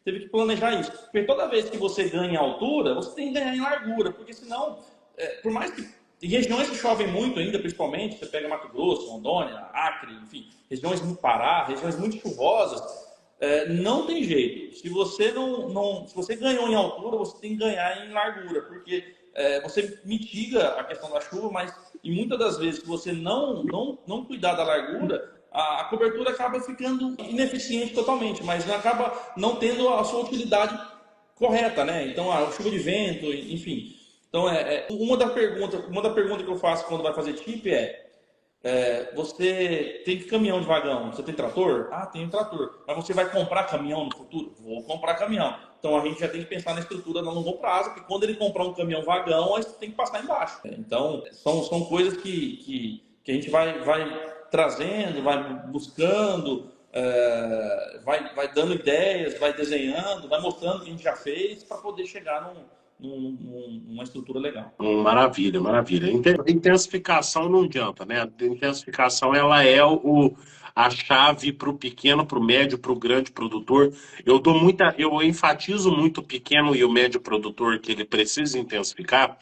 que planejar isso. Porque toda vez que você ganha em altura, você tem que ganhar em largura, porque senão, por mais que em regiões que chovem muito ainda, principalmente, você pega Mato Grosso, Rondônia, Acre, enfim, regiões muito Pará, regiões muito chuvosas, não tem jeito. Se você se você ganhou em altura, você tem que ganhar em largura, porque você mitiga a questão da chuva, mas e muitas das vezes, se você não cuidar da largura, a cobertura acaba ficando ineficiente totalmente, mas acaba não tendo a sua utilidade correta, né? Então, a chuva de vento, enfim. Então, uma da pergunta que eu faço quando vai fazer TIP você tem caminhão de vagão, você tem trator? Ah, tenho trator. Mas você vai comprar caminhão no futuro? Vou comprar caminhão. Então a gente já tem que pensar na estrutura no longo prazo, porque quando ele comprar um caminhão vagão, aí tem que passar embaixo. Então, são coisas que a gente vai trazendo, vai buscando, vai dando ideias, vai desenhando, vai mostrando o que a gente já fez para poder chegar numa estrutura legal. Maravilha, maravilha. Intensificação não adianta, né? A intensificação ela é a chave para o pequeno, para o médio, para o grande produtor. Eu enfatizo muito o pequeno e o médio produtor que ele precisa intensificar,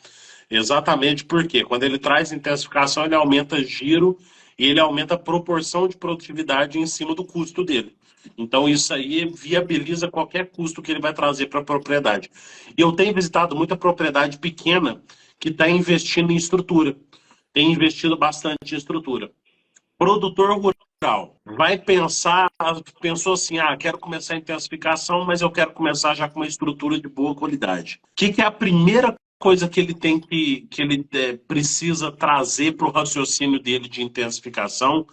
exatamente porque quando ele traz intensificação, ele aumenta giro e ele aumenta a proporção de produtividade em cima do custo dele. Então, isso aí viabiliza qualquer custo que ele vai trazer para a propriedade. E eu tenho visitado muita propriedade pequena que está investindo em estrutura. Tem investido bastante em estrutura. Produtor rural pensou assim, quero começar a intensificação, mas eu quero começar já com uma estrutura de boa qualidade. O que é a primeira coisa que ele precisa trazer para o raciocínio dele de intensificação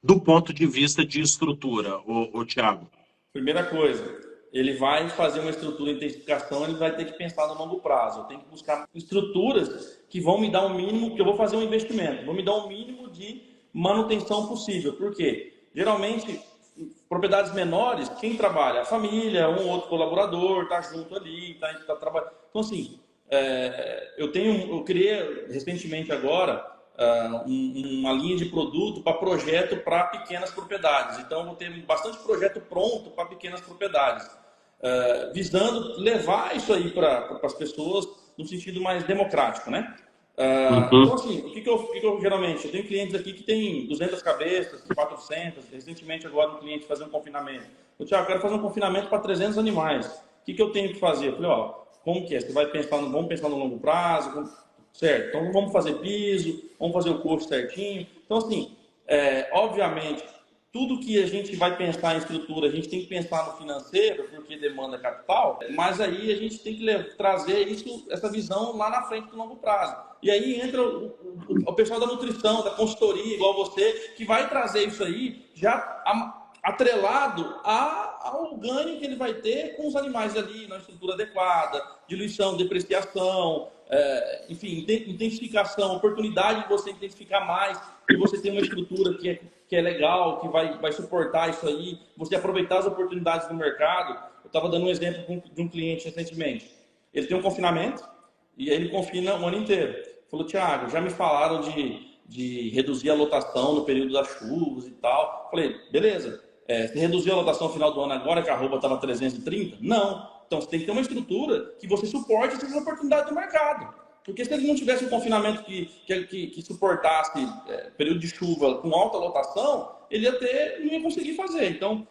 do ponto de vista de estrutura, o Thiago? Primeira coisa, ele vai fazer uma estrutura de intensificação, ele vai ter que pensar no longo prazo. Eu tenho que buscar estruturas que vão me dar um mínimo, que eu vou fazer um investimento, vão me dar um mínimo de manutenção possível. Por quê? Geralmente, propriedades menores, quem trabalha? A família, um ou outro colaborador, está junto ali, está trabalhando. Então, assim, eu criei recentemente agora uma linha de produto para projeto para pequenas propriedades. Então, eu vou ter bastante projeto pronto para pequenas propriedades, visando levar isso aí para as pessoas no sentido mais democrático, né? Então, assim, o que eu geralmente... Eu tenho clientes aqui que tem 200 cabeças, 400. Recentemente, agora, um cliente fazer um confinamento. Eu disse, eu quero fazer um confinamento para 300 animais. O que eu tenho que fazer? Eu falei, como que é? Você vai vamos pensar no longo prazo, certo? Então, vamos fazer piso, vamos fazer o custo certinho. Então, assim, obviamente, tudo que a gente vai pensar em estrutura, a gente tem que pensar no financeiro, porque demanda capital, mas aí a gente tem que trazer essa visão lá na frente do longo prazo. E aí entra o pessoal da nutrição, da consultoria, igual você, que vai trazer isso aí já atrelado ao ganho que ele vai ter com os animais ali, na estrutura adequada, diluição, depreciação, enfim, intensificação, oportunidade de você intensificar mais, e você tem uma estrutura que é legal, que vai suportar isso aí, você aproveitar as oportunidades do mercado. Eu estava dando um exemplo de um cliente recentemente. Ele tem um confinamento e aí ele confina o ano inteiro. Falou, Thiago, já me falaram de reduzir a lotação no período das chuvas e tal. Falei, beleza. Você reduziu a lotação no final do ano agora que a arroba estava 330? Não. Então, você tem que ter uma estrutura que você suporte essas oportunidades do mercado. Porque se ele não tivesse um confinamento que suportasse período de chuva com alta lotação, ele não ia conseguir fazer. Então,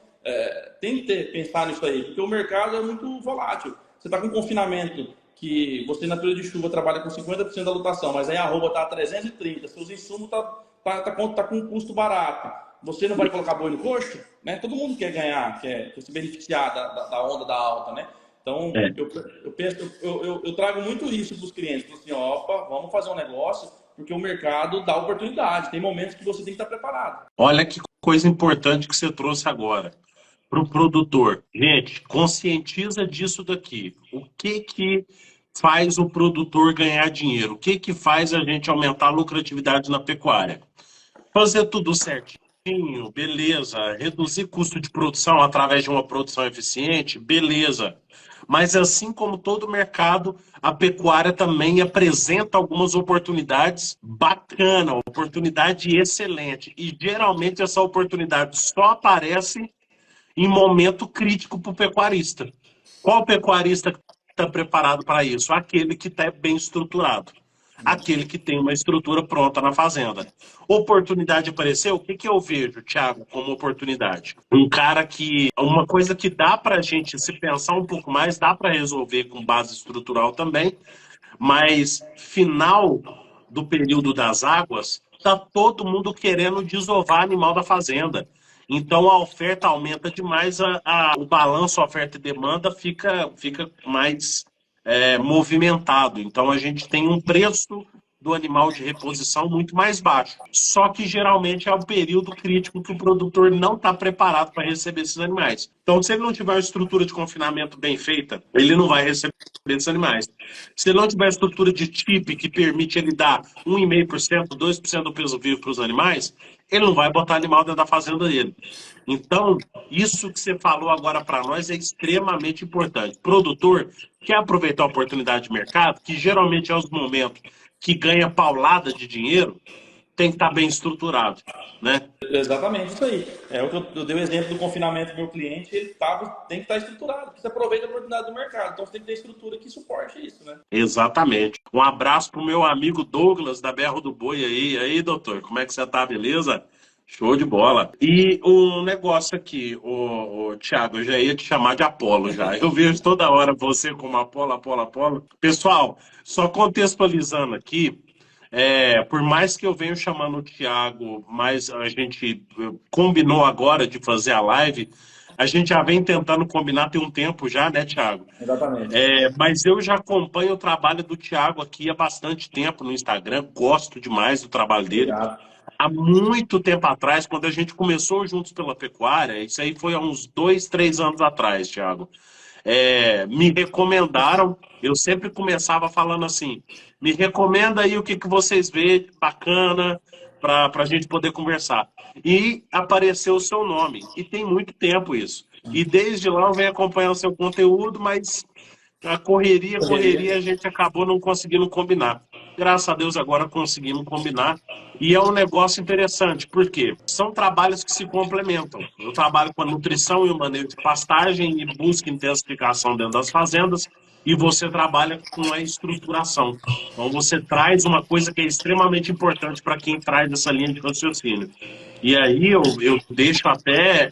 tem que pensar nisso aí, porque o mercado é muito volátil. Você está com um confinamento que você, na período de chuva, trabalha com 50% da lotação, mas aí a arroba está a 330, seus insumos tá com um custo barato. Você não vai colocar boi no coxo, né? Todo mundo quer ganhar, quer se beneficiar da onda da alta, né? Então, eu trago muito isso para os clientes. Assim, vamos fazer um negócio, porque o mercado dá oportunidade. Tem momentos que você tem que estar preparado. Olha que coisa importante que você trouxe agora para o produtor. Gente, conscientiza disso daqui. O que faz o produtor ganhar dinheiro? O que faz a gente aumentar a lucratividade na pecuária? Fazer tudo certinho, baratinho, beleza. Reduzir custo de produção através de uma produção eficiente, beleza. Mas assim como todo mercado, a pecuária também apresenta algumas oportunidades bacanas, oportunidade excelente. E geralmente essa oportunidade só aparece em momento crítico para o pecuarista. Qual pecuarista está preparado para isso? Aquele que está bem estruturado. Aquele que tem uma estrutura pronta na fazenda. Oportunidade apareceu? O que, que eu vejo, Thiago, como oportunidade? Um cara que. Uma coisa que dá para a gente se pensar um pouco mais, dá para resolver com base estrutural também, mas final do período das águas, está todo mundo querendo desovar animal da fazenda. Então a oferta aumenta demais, o balanço oferta e demanda fica mais movimentado. Então a gente tem um preço do animal de reposição muito mais baixo. Só que geralmente é o período crítico que o produtor não está preparado para receber esses animais. Então, se ele não tiver uma estrutura de confinamento bem feita, ele não vai receber esses animais. Se ele não tiver estrutura de TIP que permite ele dar 1,5%, 2% do peso vivo para os animais, ele não vai botar animal dentro da fazenda dele. Então, isso que você falou agora para nós é extremamente importante. O produtor quer aproveitar a oportunidade de mercado, que geralmente é os momentos que ganha paulada de dinheiro, tem que estar bem estruturado, né? Exatamente, isso aí. É o que eu dei o exemplo do confinamento do meu cliente, tem que estar estruturado, porque você aproveita a oportunidade do mercado. Então você tem que ter estrutura que suporte isso, né? Exatamente. Um abraço pro meu amigo Douglas, da Berro do Boi aí. E aí, doutor, como é que você tá? Beleza? Show de bola. E um negócio aqui, o Thiago, eu já ia te chamar de Apolo já. Eu vejo toda hora você como Apolo, Apolo, Apolo. Pessoal, só contextualizando aqui, por mais que eu venha chamando o Thiago, mas a gente combinou agora de fazer a live, a gente já vem tentando combinar tem um tempo já, né, Thiago? Exatamente. Mas eu já acompanho o trabalho do Thiago aqui há bastante tempo no Instagram, gosto demais do trabalho dele. Obrigado. Há muito tempo atrás, quando a gente começou juntos pela pecuária, isso aí foi há uns 2, 3 anos atrás, Thiago. Me recomendaram, eu sempre começava falando assim, me recomenda aí o que vocês vê bacana para a gente poder conversar. E apareceu o seu nome, e tem muito tempo isso. E desde lá eu venho acompanhando o seu conteúdo, mas a correria, a gente acabou não conseguindo combinar. Graças a Deus agora conseguimos combinar. E é um negócio interessante, porque são trabalhos que se complementam. Eu trabalho com a nutrição e o manejo de pastagem e busca intensificação dentro das fazendas, e você trabalha com a estruturação. Então você traz uma coisa que é extremamente importante para quem traz essa linha de raciocínio. E aí eu deixo até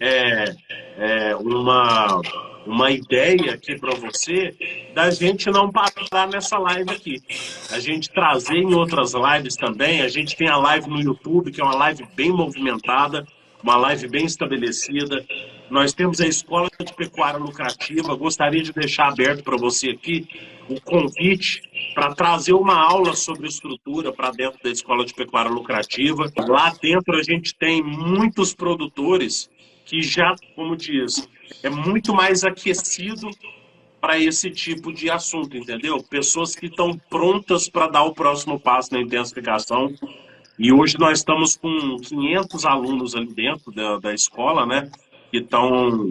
uma ideia aqui para você da gente não parar nessa live aqui. A gente trazer em outras lives também. A gente tem a live no YouTube, que é uma live bem movimentada, uma live bem estabelecida. Nós temos a Escola de Pecuária Lucrativa. Gostaria de deixar aberto para você aqui o convite para trazer uma aula sobre estrutura para dentro da Escola de Pecuária Lucrativa. Lá dentro a gente tem muitos produtores que já, como diz, é muito mais aquecido para esse tipo de assunto, entendeu? Pessoas que estão prontas para dar o próximo passo na intensificação. E hoje nós estamos com 500 alunos ali dentro da escola, né? Que estão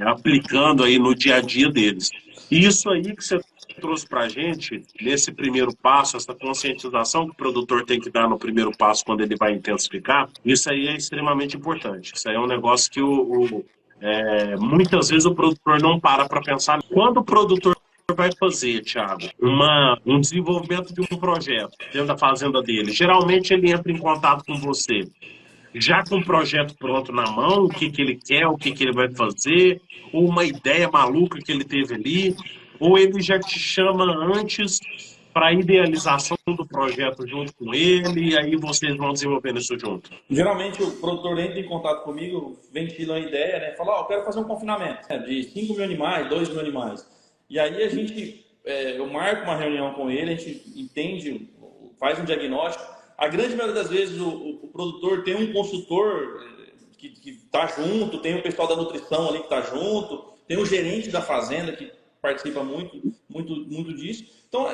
aplicando aí no dia a dia deles. E isso aí que você trouxe para a gente, nesse primeiro passo, essa conscientização que o produtor tem que dar no primeiro passo quando ele vai intensificar, isso aí é extremamente importante. Isso aí é um negócio que muitas vezes o produtor não para pensar. Quando o produtor vai fazer, Thiago, um desenvolvimento de um projeto dentro da fazenda dele, geralmente ele entra em contato com você já com o projeto pronto na mão, o que ele quer, o que ele vai fazer, ou uma ideia maluca que ele teve ali, ou ele já te chama antes para a idealização do projeto junto com ele, e aí vocês vão desenvolvendo isso junto. Geralmente o produtor entra em contato comigo, ventila a ideia, né? Fala, eu quero fazer um confinamento de 5 mil animais, 2 mil animais. E aí eu marco uma reunião com ele, a gente entende, faz um diagnóstico. A grande maioria das vezes o produtor tem um consultor que está junto, tem o pessoal da nutrição ali que está junto, tem o gerente da fazenda que participa muito disso. Então,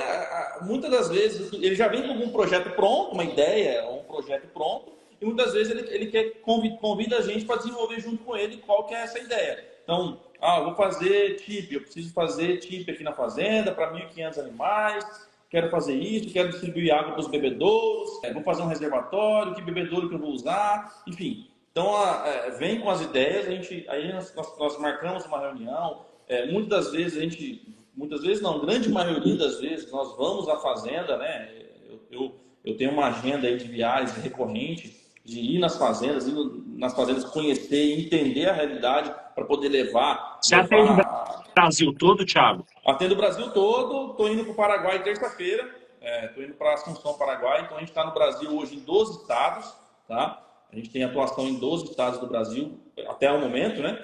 muitas das vezes, ele já vem com algum projeto pronto, uma ideia, um projeto pronto, e muitas vezes ele quer convida a gente para desenvolver junto com ele qual que é essa ideia. Então, eu vou fazer TIP, eu preciso fazer TIP aqui na fazenda para 1.500 animais, quero fazer isso, quero distribuir água para os bebedouros, vou fazer um reservatório, que bebedouro que eu vou usar, enfim. Então, vem com as ideias, aí nós marcamos uma reunião, muitas vezes não, grande maioria das vezes, nós vamos à fazenda, né? Eu tenho uma agenda aí de viagens recorrente, de ir nas fazendas conhecer e entender a realidade para poder levar. Você atende o Brasil todo, Thiago? Atendo o Brasil todo, estou indo para o Paraguai terça-feira, estou indo para Assunção, Paraguai, então a gente está no Brasil hoje em 12 estados, tá? A gente tem atuação em 12 estados do Brasil, até o momento, né?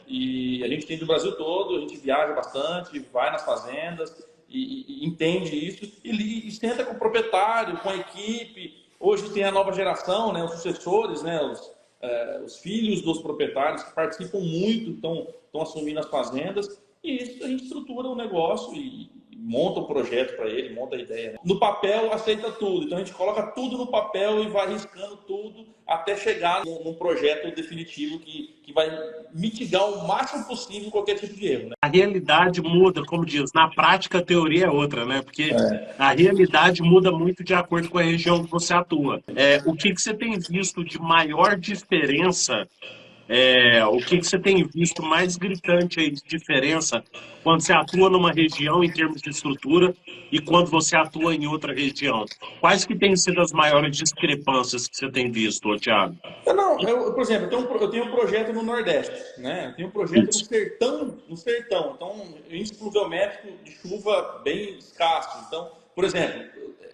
E a gente tem do Brasil todo, a gente viaja bastante, vai nas fazendas e entende isso e senta com o proprietário, com a equipe. Hoje tem a nova geração, né, os sucessores, né, os filhos dos proprietários que participam muito, estão assumindo as fazendas, e isso a gente estrutura o negócio e monta o projeto para ele, monta a ideia. Né? No papel aceita tudo, então a gente coloca tudo no papel e vai riscando tudo até chegar num projeto definitivo que vai mitigar o máximo possível qualquer tipo de erro. Né? A realidade muda, como diz, na prática a teoria é outra, né? Porque a realidade muda muito de acordo com a região que você atua. O que você tem visto de maior diferença? O que você tem visto mais gritante aí de diferença quando você atua numa região em termos de estrutura e quando você atua em outra região? Quais que têm sido as maiores discrepâncias que você tem visto, Thiago? Por exemplo, eu tenho um projeto no Nordeste, né? Eu tenho um projeto no sertão. Então, índice pluviométrico de chuva bem escasso. Então, por exemplo,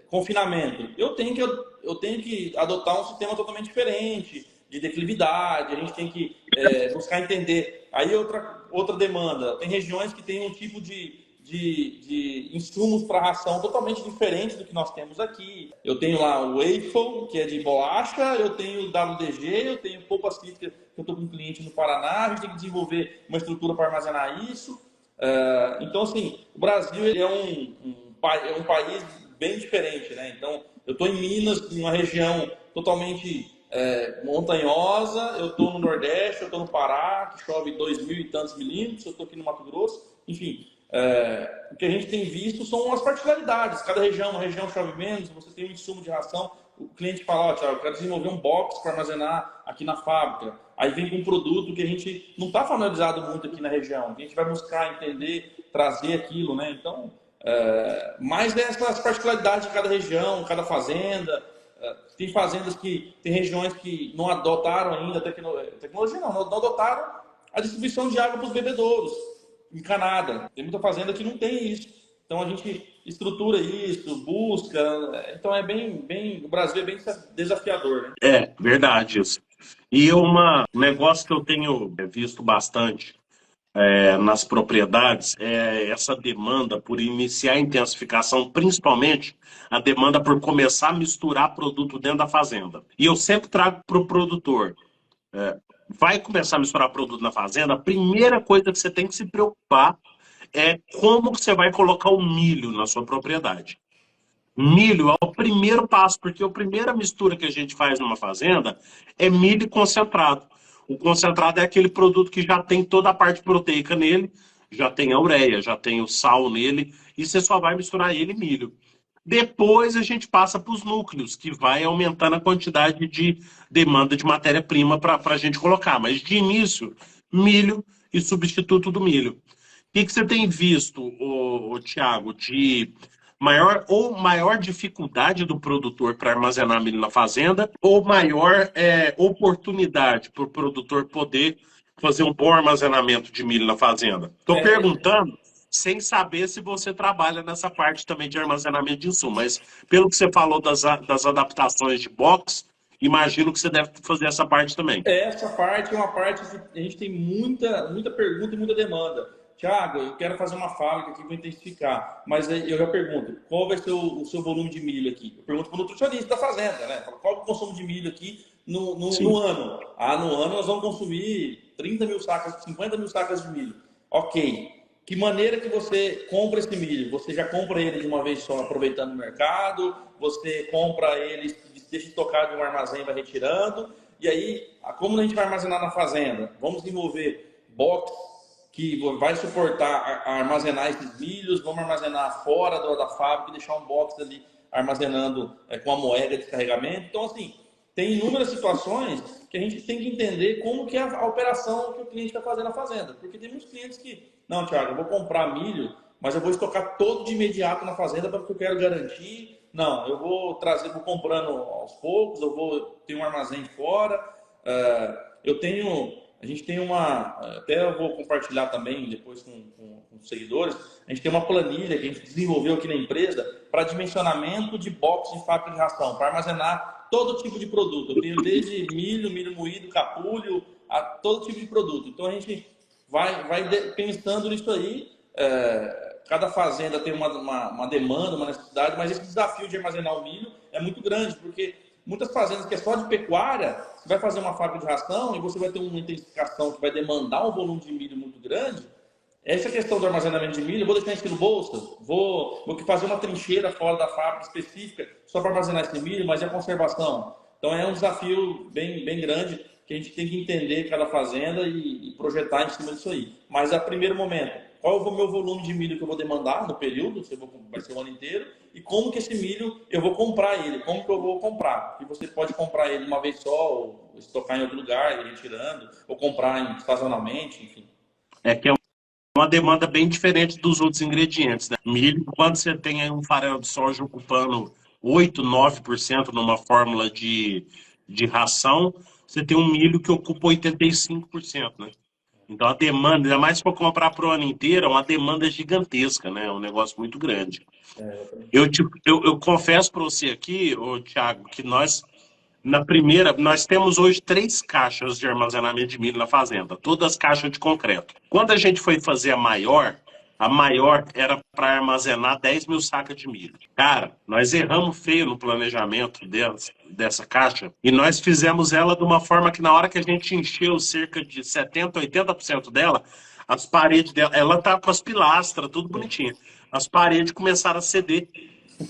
confinamento. Eu tenho que adotar um sistema totalmente diferente de declividade, a gente tem que buscar entender. Aí outra demanda, tem regiões que têm um tipo de insumos para ração totalmente diferente do que nós temos aqui. Eu tenho lá o Eiffel, que é de bolacha, eu tenho o WDG, eu tenho polpa cítrica, que eu estou com um cliente no Paraná, a gente tem que desenvolver uma estrutura para armazenar isso. Então, assim, o Brasil ele é um país bem diferente, né? Então, eu estou em Minas, numa região totalmente montanhosa, eu estou no Nordeste, eu estou no Pará, que chove 2.000 e tantos milímetros, eu estou aqui no Mato Grosso, enfim. O que a gente tem visto são as particularidades. Cada região, uma região chove menos, você tem um insumo de ração, o cliente fala, Thiago, eu quero desenvolver um box para armazenar aqui na fábrica. Aí vem com um produto que a gente não está familiarizado muito aqui na região, a gente vai buscar entender, trazer aquilo, né? Então, mais dessas particularidades de cada região, cada fazenda. Tem fazendas tem regiões que não adotaram ainda tecnologia, não adotaram a distribuição de água para os bebedouros, encanada. Tem muita fazenda que não tem isso. Então a gente estrutura isso, busca. Então o Brasil é bem desafiador, né? Verdade isso. E um negócio que eu tenho visto bastante nas propriedades é essa demanda por iniciar a intensificação, principalmente a demanda por começar a misturar produto dentro da fazenda. E eu sempre trago para o produtor, vai começar a misturar produto na fazenda, a primeira coisa que você tem que se preocupar é como que você vai colocar o milho na sua propriedade. Milho é o primeiro passo, porque a primeira mistura que a gente faz numa fazenda é milho concentrado. O concentrado é aquele produto que já tem toda a parte proteica nele, já tem a ureia, já tem o sal nele, e você só vai misturar ele e milho. Depois a gente passa para os núcleos, que vai aumentando a quantidade de demanda de matéria-prima para a gente colocar. Mas de início, milho e substituto do milho. O que você tem visto, Thiago, de maior dificuldade do produtor para armazenar milho na fazenda, ou maior oportunidade para o produtor poder fazer um bom armazenamento de milho na fazenda? Estou perguntando sem saber se você trabalha nessa parte também de armazenamento de insumo, mas pelo que você falou das adaptações de box, imagino que você deve fazer essa parte também. Essa parte é uma parte que a gente tem muita pergunta e muita demanda. Thiago, eu quero fazer uma fábrica aqui para intensificar, mas eu já pergunto, qual vai ser o seu volume de milho aqui? Eu pergunto para o nutricionista da fazenda, né? Qual é o consumo de milho aqui no ano? No ano nós vamos consumir 30 mil sacas, 50 mil sacas de milho. Ok. que maneira que você compra esse milho? Você já compra ele de uma vez só, aproveitando o mercado? Você compra ele, deixa estocado em um armazém e vai retirando? E aí, como a gente vai armazenar na fazenda? Vamos desenvolver box que vai suportar armazenar esses milhos, vamos armazenar fora da fábrica e deixar um box ali armazenando com a moeda de carregamento. Então, assim, tem inúmeras situações que a gente tem que entender como que é a operação que o cliente está fazendo na fazenda. Porque tem muitos clientes que, não, Thiago, eu vou comprar milho, mas eu vou estocar todo de imediato na fazenda porque eu quero garantir. Não, eu vou trazer, vou comprando aos poucos, eu vou ter um armazém fora. A gente tem até eu vou compartilhar também depois com os seguidores, a gente tem uma planilha que a gente desenvolveu aqui na empresa para dimensionamento de box de fábrica de ração, para armazenar todo tipo de produto. Eu tenho desde milho moído, capulho, a todo tipo de produto. Então a gente vai pensando nisso aí. Cada fazenda tem uma demanda, uma necessidade, mas esse desafio de armazenar o milho é muito grande, porque muitas fazendas que é só de pecuária, você vai fazer uma fábrica de ração e você vai ter uma intensificação que vai demandar um volume de milho muito grande. Essa questão do armazenamento de milho, eu vou deixar isso no bolso, vou fazer uma trincheira fora da fábrica específica só para armazenar esse milho, mas e a conservação? Então é um desafio bem grande que a gente tem que entender cada fazenda e projetar em cima disso aí. Mas a primeiro momento, qual é o meu volume de milho que eu vou demandar no período, se vai ser o ano inteiro, e como que esse milho eu vou comprar ele, como que eu vou comprar. E você pode comprar ele uma vez só, ou estocar em outro lugar, ir retirando, ou comprar sazonalmente, enfim. É que é uma demanda bem diferente dos outros ingredientes, né? Milho, quando você tem aí um farelo de soja ocupando 8, 9% numa fórmula de ração, você tem um milho que ocupa 85%, né? Então a demanda, ainda mais se for comprar para o ano inteiro, é uma demanda gigantesca, né? É um negócio muito grande. Eu confesso para você aqui, ô, Thiago, que nós temos hoje 3 caixas de armazenamento de milho na fazenda, todas caixas de concreto. Quando a gente foi fazer a maior era para armazenar 10 mil sacas de milho. Cara, nós erramos feio no planejamento dessa caixa e nós fizemos ela de uma forma que na hora que a gente encheu cerca de 70, 80% dela, as paredes dela, ela tá com as pilastras, tudo bonitinho. As paredes começaram a ceder.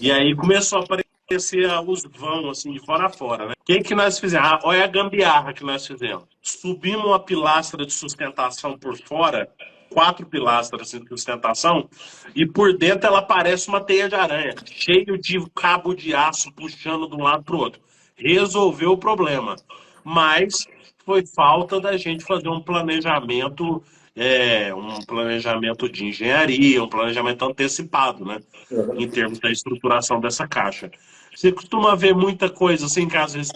E aí começou a aparecer os vãos, assim, de fora a fora, né? O que que nós fizemos? Olha a gambiarra que nós fizemos. Subimos uma pilastra de sustentação por fora, 4 pilastras de sustentação, e por dentro ela parece uma teia de aranha, cheio de cabo de aço puxando de um lado para o outro. Resolveu o problema. Mas foi falta da gente fazer um planejamento de engenharia, um planejamento antecipado, né? Em termos da estruturação dessa caixa. Você costuma ver muita coisa assim, que às vezes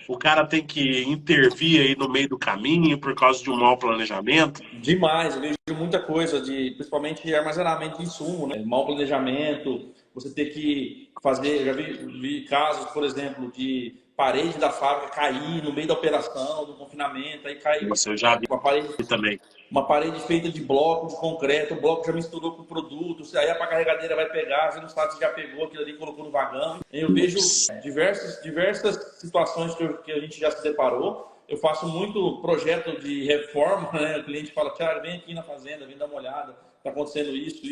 o cara tem que intervir aí no meio do caminho por causa de um mau planejamento. Demais, eu vejo muita coisa, principalmente de armazenamento de insumo, né? Mau planejamento, você ter que fazer, já vi casos, por exemplo, de parede da fábrica cair no meio da operação, do confinamento, aí cai Isso eu já vi uma parede, também. uma parede feita de bloco de concreto, o bloco já misturou com o produto, aí a carregadeira vai pegar, você não sabe se já pegou aquilo ali e colocou no vagão. Eu vejo diversas situações que a gente já se deparou. Eu faço muito projeto de reforma, né? O cliente fala, Thiago, vem aqui na fazenda, vem dar uma olhada, está acontecendo isso.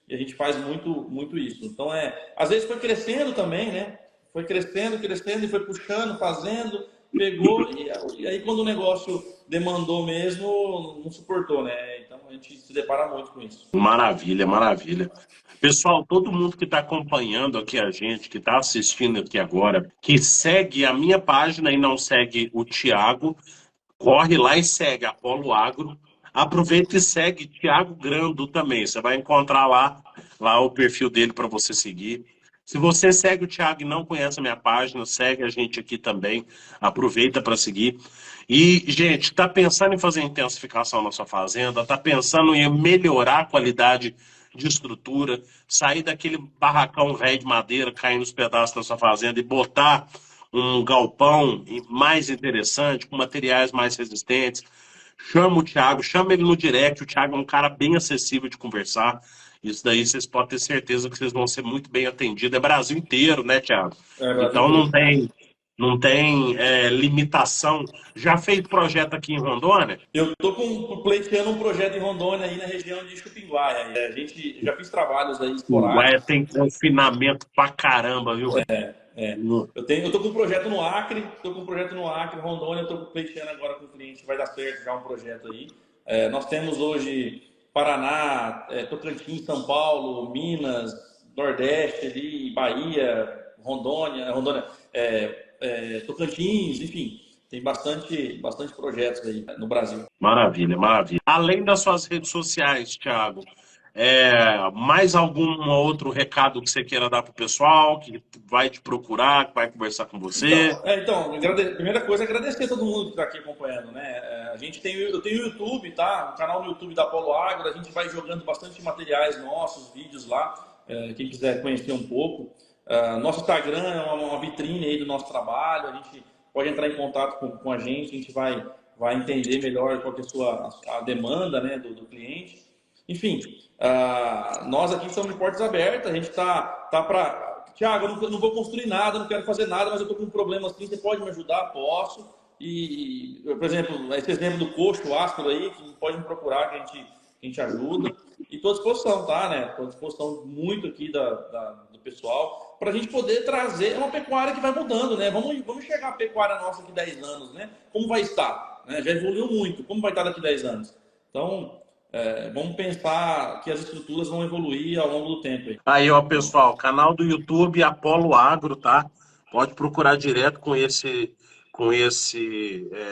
E a gente faz muito isso. Então, às vezes foi crescendo também, né? Foi crescendo e foi puxando, fazendo, pegou, e aí quando o negócio demandou mesmo, não suportou, né? Então a gente se depara muito com isso. Maravilha, maravilha. Pessoal, todo mundo que está acompanhando aqui a gente, que está assistindo aqui agora, que segue a minha página e não segue o Thiago, corre lá e segue Apolo Agro. Aproveita e segue Thiago Grando também. Você vai encontrar lá o perfil dele para você seguir. Se você segue o Thiago e não conhece a minha página, segue a gente aqui também. Aproveita para seguir. E, gente, está pensando em fazer intensificação na sua fazenda? Está pensando em melhorar a qualidade de estrutura? Sair daquele barracão velho de madeira caindo os pedaços da sua fazenda e botar um galpão mais interessante, com materiais mais resistentes? Chama o Thiago, chama ele no direct. O Thiago é um cara bem acessível de conversar. Isso daí vocês podem ter certeza que vocês vão ser muito bem atendidos. É Brasil inteiro, né, Thiago? Brasil Então inteiro. não tem limitação. Já fez projeto aqui em Rondônia? Eu estou pleiteando um projeto em Rondônia, aí na região de Chupinguaia. A gente já fiz trabalhos aí Ué, esporádicos. tem confinamento pra caramba, viu, velho? É. Eu tô com um projeto no Acre, Rondônia, eu tô pleiteando agora com o cliente, vai dar certo já um projeto aí. Nós temos hoje Paraná, Tocantins, São Paulo, Minas, Nordeste ali, Bahia, Rondônia, Tocantins, enfim, tem bastante projetos aí no Brasil. Maravilha, maravilha. Além das suas redes sociais, Thiago, mais algum outro recado que você queira dar para o pessoal que vai te procurar, que vai conversar com você? Primeira coisa é agradecer a todo mundo que está aqui acompanhando, né? Eu tenho o YouTube, tá? Um canal no YouTube da Polo Agro, a gente vai jogando bastante materiais nossos, vídeos lá, quem quiser conhecer um pouco. Nosso Instagram é uma vitrine aí do nosso trabalho, a gente pode entrar em contato com a gente vai entender melhor qual que é a demanda, né, do cliente. Enfim, nós aqui estamos de portas abertas, a gente tá para... Tiago, eu não vou construir nada, não quero fazer nada, mas eu estou com um problema assim, você pode me ajudar? Posso. Por exemplo, esse exemplo do coxo áspero aí, que pode me procurar, que a gente ajuda. E estou à disposição, tá, né? Estou à disposição muito aqui do pessoal, para a gente poder trazer uma pecuária que vai mudando, né? Vamos chegar a pecuária nossa daqui 10 anos, né? Como vai estar? Né? Já evoluiu muito, como vai estar daqui 10 anos? Então, vamos pensar que as estruturas vão evoluir ao longo do tempo. Aí, ó, pessoal, canal do YouTube Apolo Agro, tá? Pode procurar direto com esse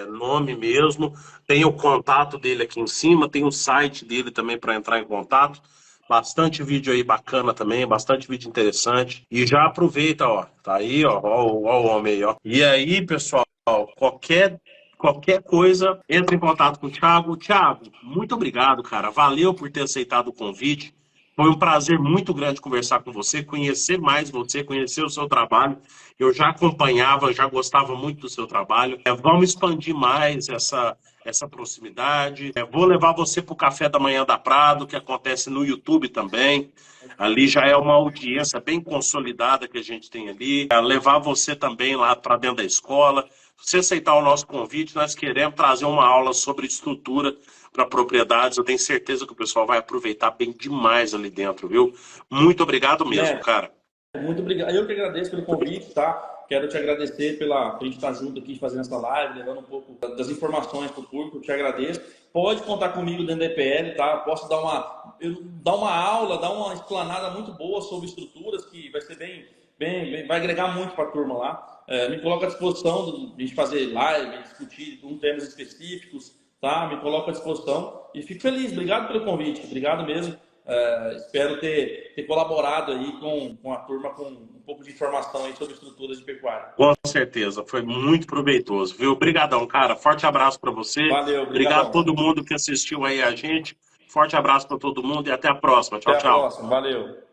nome mesmo. Tem o contato dele aqui em cima, tem o site dele também para entrar em contato. Bastante vídeo aí bacana também, bastante vídeo interessante. E já aproveita, ó, tá aí, ó o homem aí, ó. E aí, pessoal, qualquer coisa, entre em contato com o Thiago. Thiago, muito obrigado, cara. Valeu por ter aceitado o convite. Foi um prazer muito grande conversar com você, conhecer mais você, conhecer o seu trabalho. Eu já acompanhava, já gostava muito do seu trabalho. Vamos expandir mais essa proximidade. Vou levar você para o Café da Manhã da Prado, que acontece no YouTube também. Ali já é uma audiência bem consolidada que a gente tem ali. Levar você também lá para dentro da escola. Se você aceitar o nosso convite, nós queremos trazer uma aula sobre estrutura para propriedades. Eu tenho certeza que o pessoal vai aproveitar bem demais ali dentro, viu? Muito obrigado mesmo, cara. Muito obrigado. Eu que agradeço pelo convite, tá? Quero te agradecer por a gente estar junto aqui fazendo essa live, levando um pouco das informações para o público. Eu te agradeço. Pode contar comigo dentro da EPL, tá? Posso dar uma aula, dar uma explanada muito boa sobre estruturas, que vai ser vai agregar muito para a turma lá. Me coloco à disposição de a gente fazer live, discutir temas específicos, tá? Me coloco à disposição e fico feliz. Obrigado pelo convite, obrigado mesmo. Espero ter colaborado aí com a turma com um pouco de informação aí sobre estruturas de pecuária. Com certeza, foi muito proveitoso, viu? Obrigadão, cara. Forte abraço para você. Valeu, obrigado a todo mundo que assistiu aí a gente. Forte abraço para todo mundo e até a próxima. Tchau, até a tchau. próxima. Valeu.